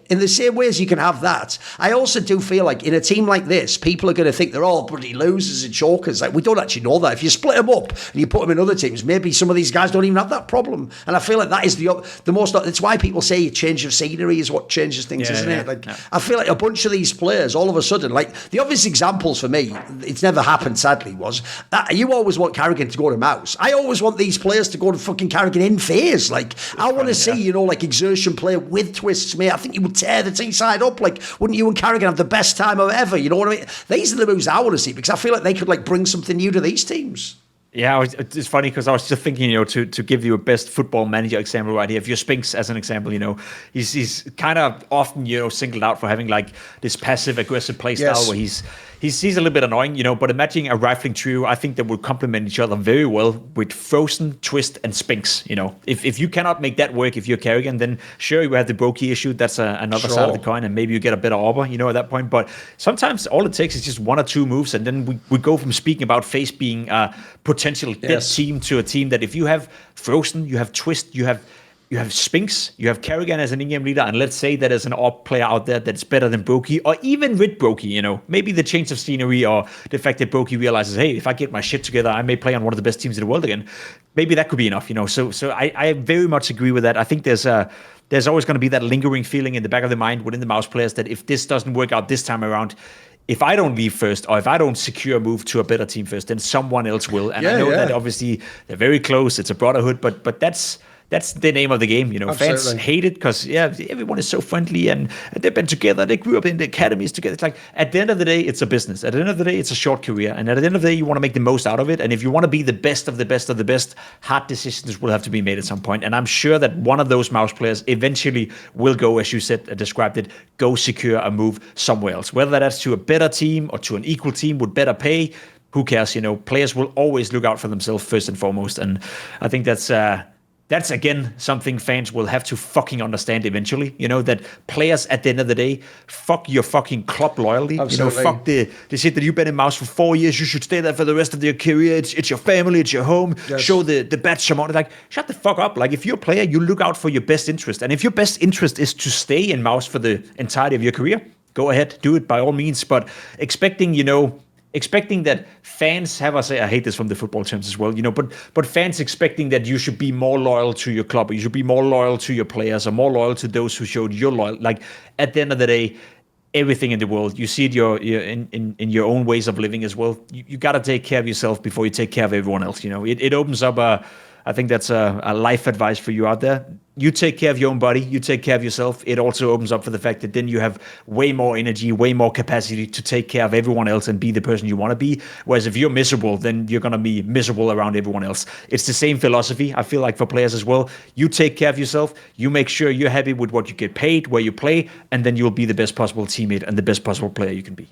S1: In the same way as you can have that, I also do feel in a team like this, people are going to think they're all bloody losers and chokers. We don't actually know that. If you split them up and you put them in other teams, maybe some of these guys don't even have that problem. And I feel that is the most. It's why people say a change of scenery is what changes things, isn't it? I feel a bunch of these players, all of a sudden, the obvious examples for me, it's never happened sadly, was that you always want Carrigan to go to MOUZ. I always want these players to go to fucking Carrigan in FaZe. I want to see, Exertion play with Twists, mate. I think you would tear the team side up. Wouldn't you and Carrigan have the best time of ever? You know what I mean? These are the moves I want to see, because I feel they could bring something new to these teams.
S2: Yeah, it's funny because I was just thinking, to give you a best football manager example right here. If you're Spinks as an example, he's kind of often, singled out for having this passive aggressive play style where he's a little bit annoying, but imagine a rifling trio, I think that would complement each other very well with Frozen, Twist, and Spinks. If you cannot make that work, if you're Carrigan, then sure, you have the Brokey issue. That's another side of the coin, and maybe you get a better arbor, at that point. But sometimes all it takes is just 1 or 2 moves, and then we go from speaking about FaZe being a potential dead team to a team that if you have Frozen, you have Twist, you have Spinks, you have Carrigan as an in-game leader, and let's say that there's an AWP player out there that's better than Brokey, or even with Brokey, maybe the change of scenery or the fact that Brokey realizes, hey, if I get my shit together, I may play on one of the best teams in the world again. Maybe that could be enough, So I very much agree with that. I think there's always going to be that lingering feeling in the back of the mind within the MOUZ players that if this doesn't work out this time around, if I don't leave first, or if I don't secure a move to a better team first, then someone else will. And I know that obviously they're very close. It's a brotherhood, but that's the name of the game. Fans hate it because everyone is so friendly and they've been together. They grew up in the academies together. It's at the end of the day, it's a business. At the end of the day, it's a short career, and at the end of the day, you want to make the most out of it. And if you want to be the best of the best of the best, hard decisions will have to be made at some point. And I'm sure that one of those MOUZ players eventually will go, as you said, described it, go secure a move somewhere else. Whether that's to a better team or to an equal team with better pay, who cares? Players will always look out for themselves first and foremost. And I think that's again something fans will have to fucking understand eventually. That players at the end of the day, fuck your fucking club loyalty.
S1: Absolutely.
S2: Fuck the shit that you've been in MOUZ for 4 years. You should stay there for the rest of your career. It's your family, it's your home. Yes. Show the badge amount. Shut the fuck up. If you're a player, you look out for your best interest. And if your best interest is to stay in MOUZ for the entirety of your career, go ahead, do it by all means. But expecting, expecting that fans have I hate this from the football terms as well, but fans expecting that you should be more loyal to your club, or you should be more loyal to your players, or more loyal to those who showed your loyal. Like at the end of the day, everything in the world, you see it in your own ways of living as well. You got to take care of yourself before you take care of everyone else. It opens up I think that's a life advice for you out there. You take care of your own body, you take care of yourself. It also opens up for the fact that then you have way more energy, way more capacity to take care of everyone else and be the person you want to be. Whereas if you're miserable, then you're going to be miserable around everyone else. It's the same philosophy, I feel like, for players as well. You take care of yourself, you make sure you're happy with what you get paid, where you play, and then you'll be the best possible teammate and the best possible player you can be.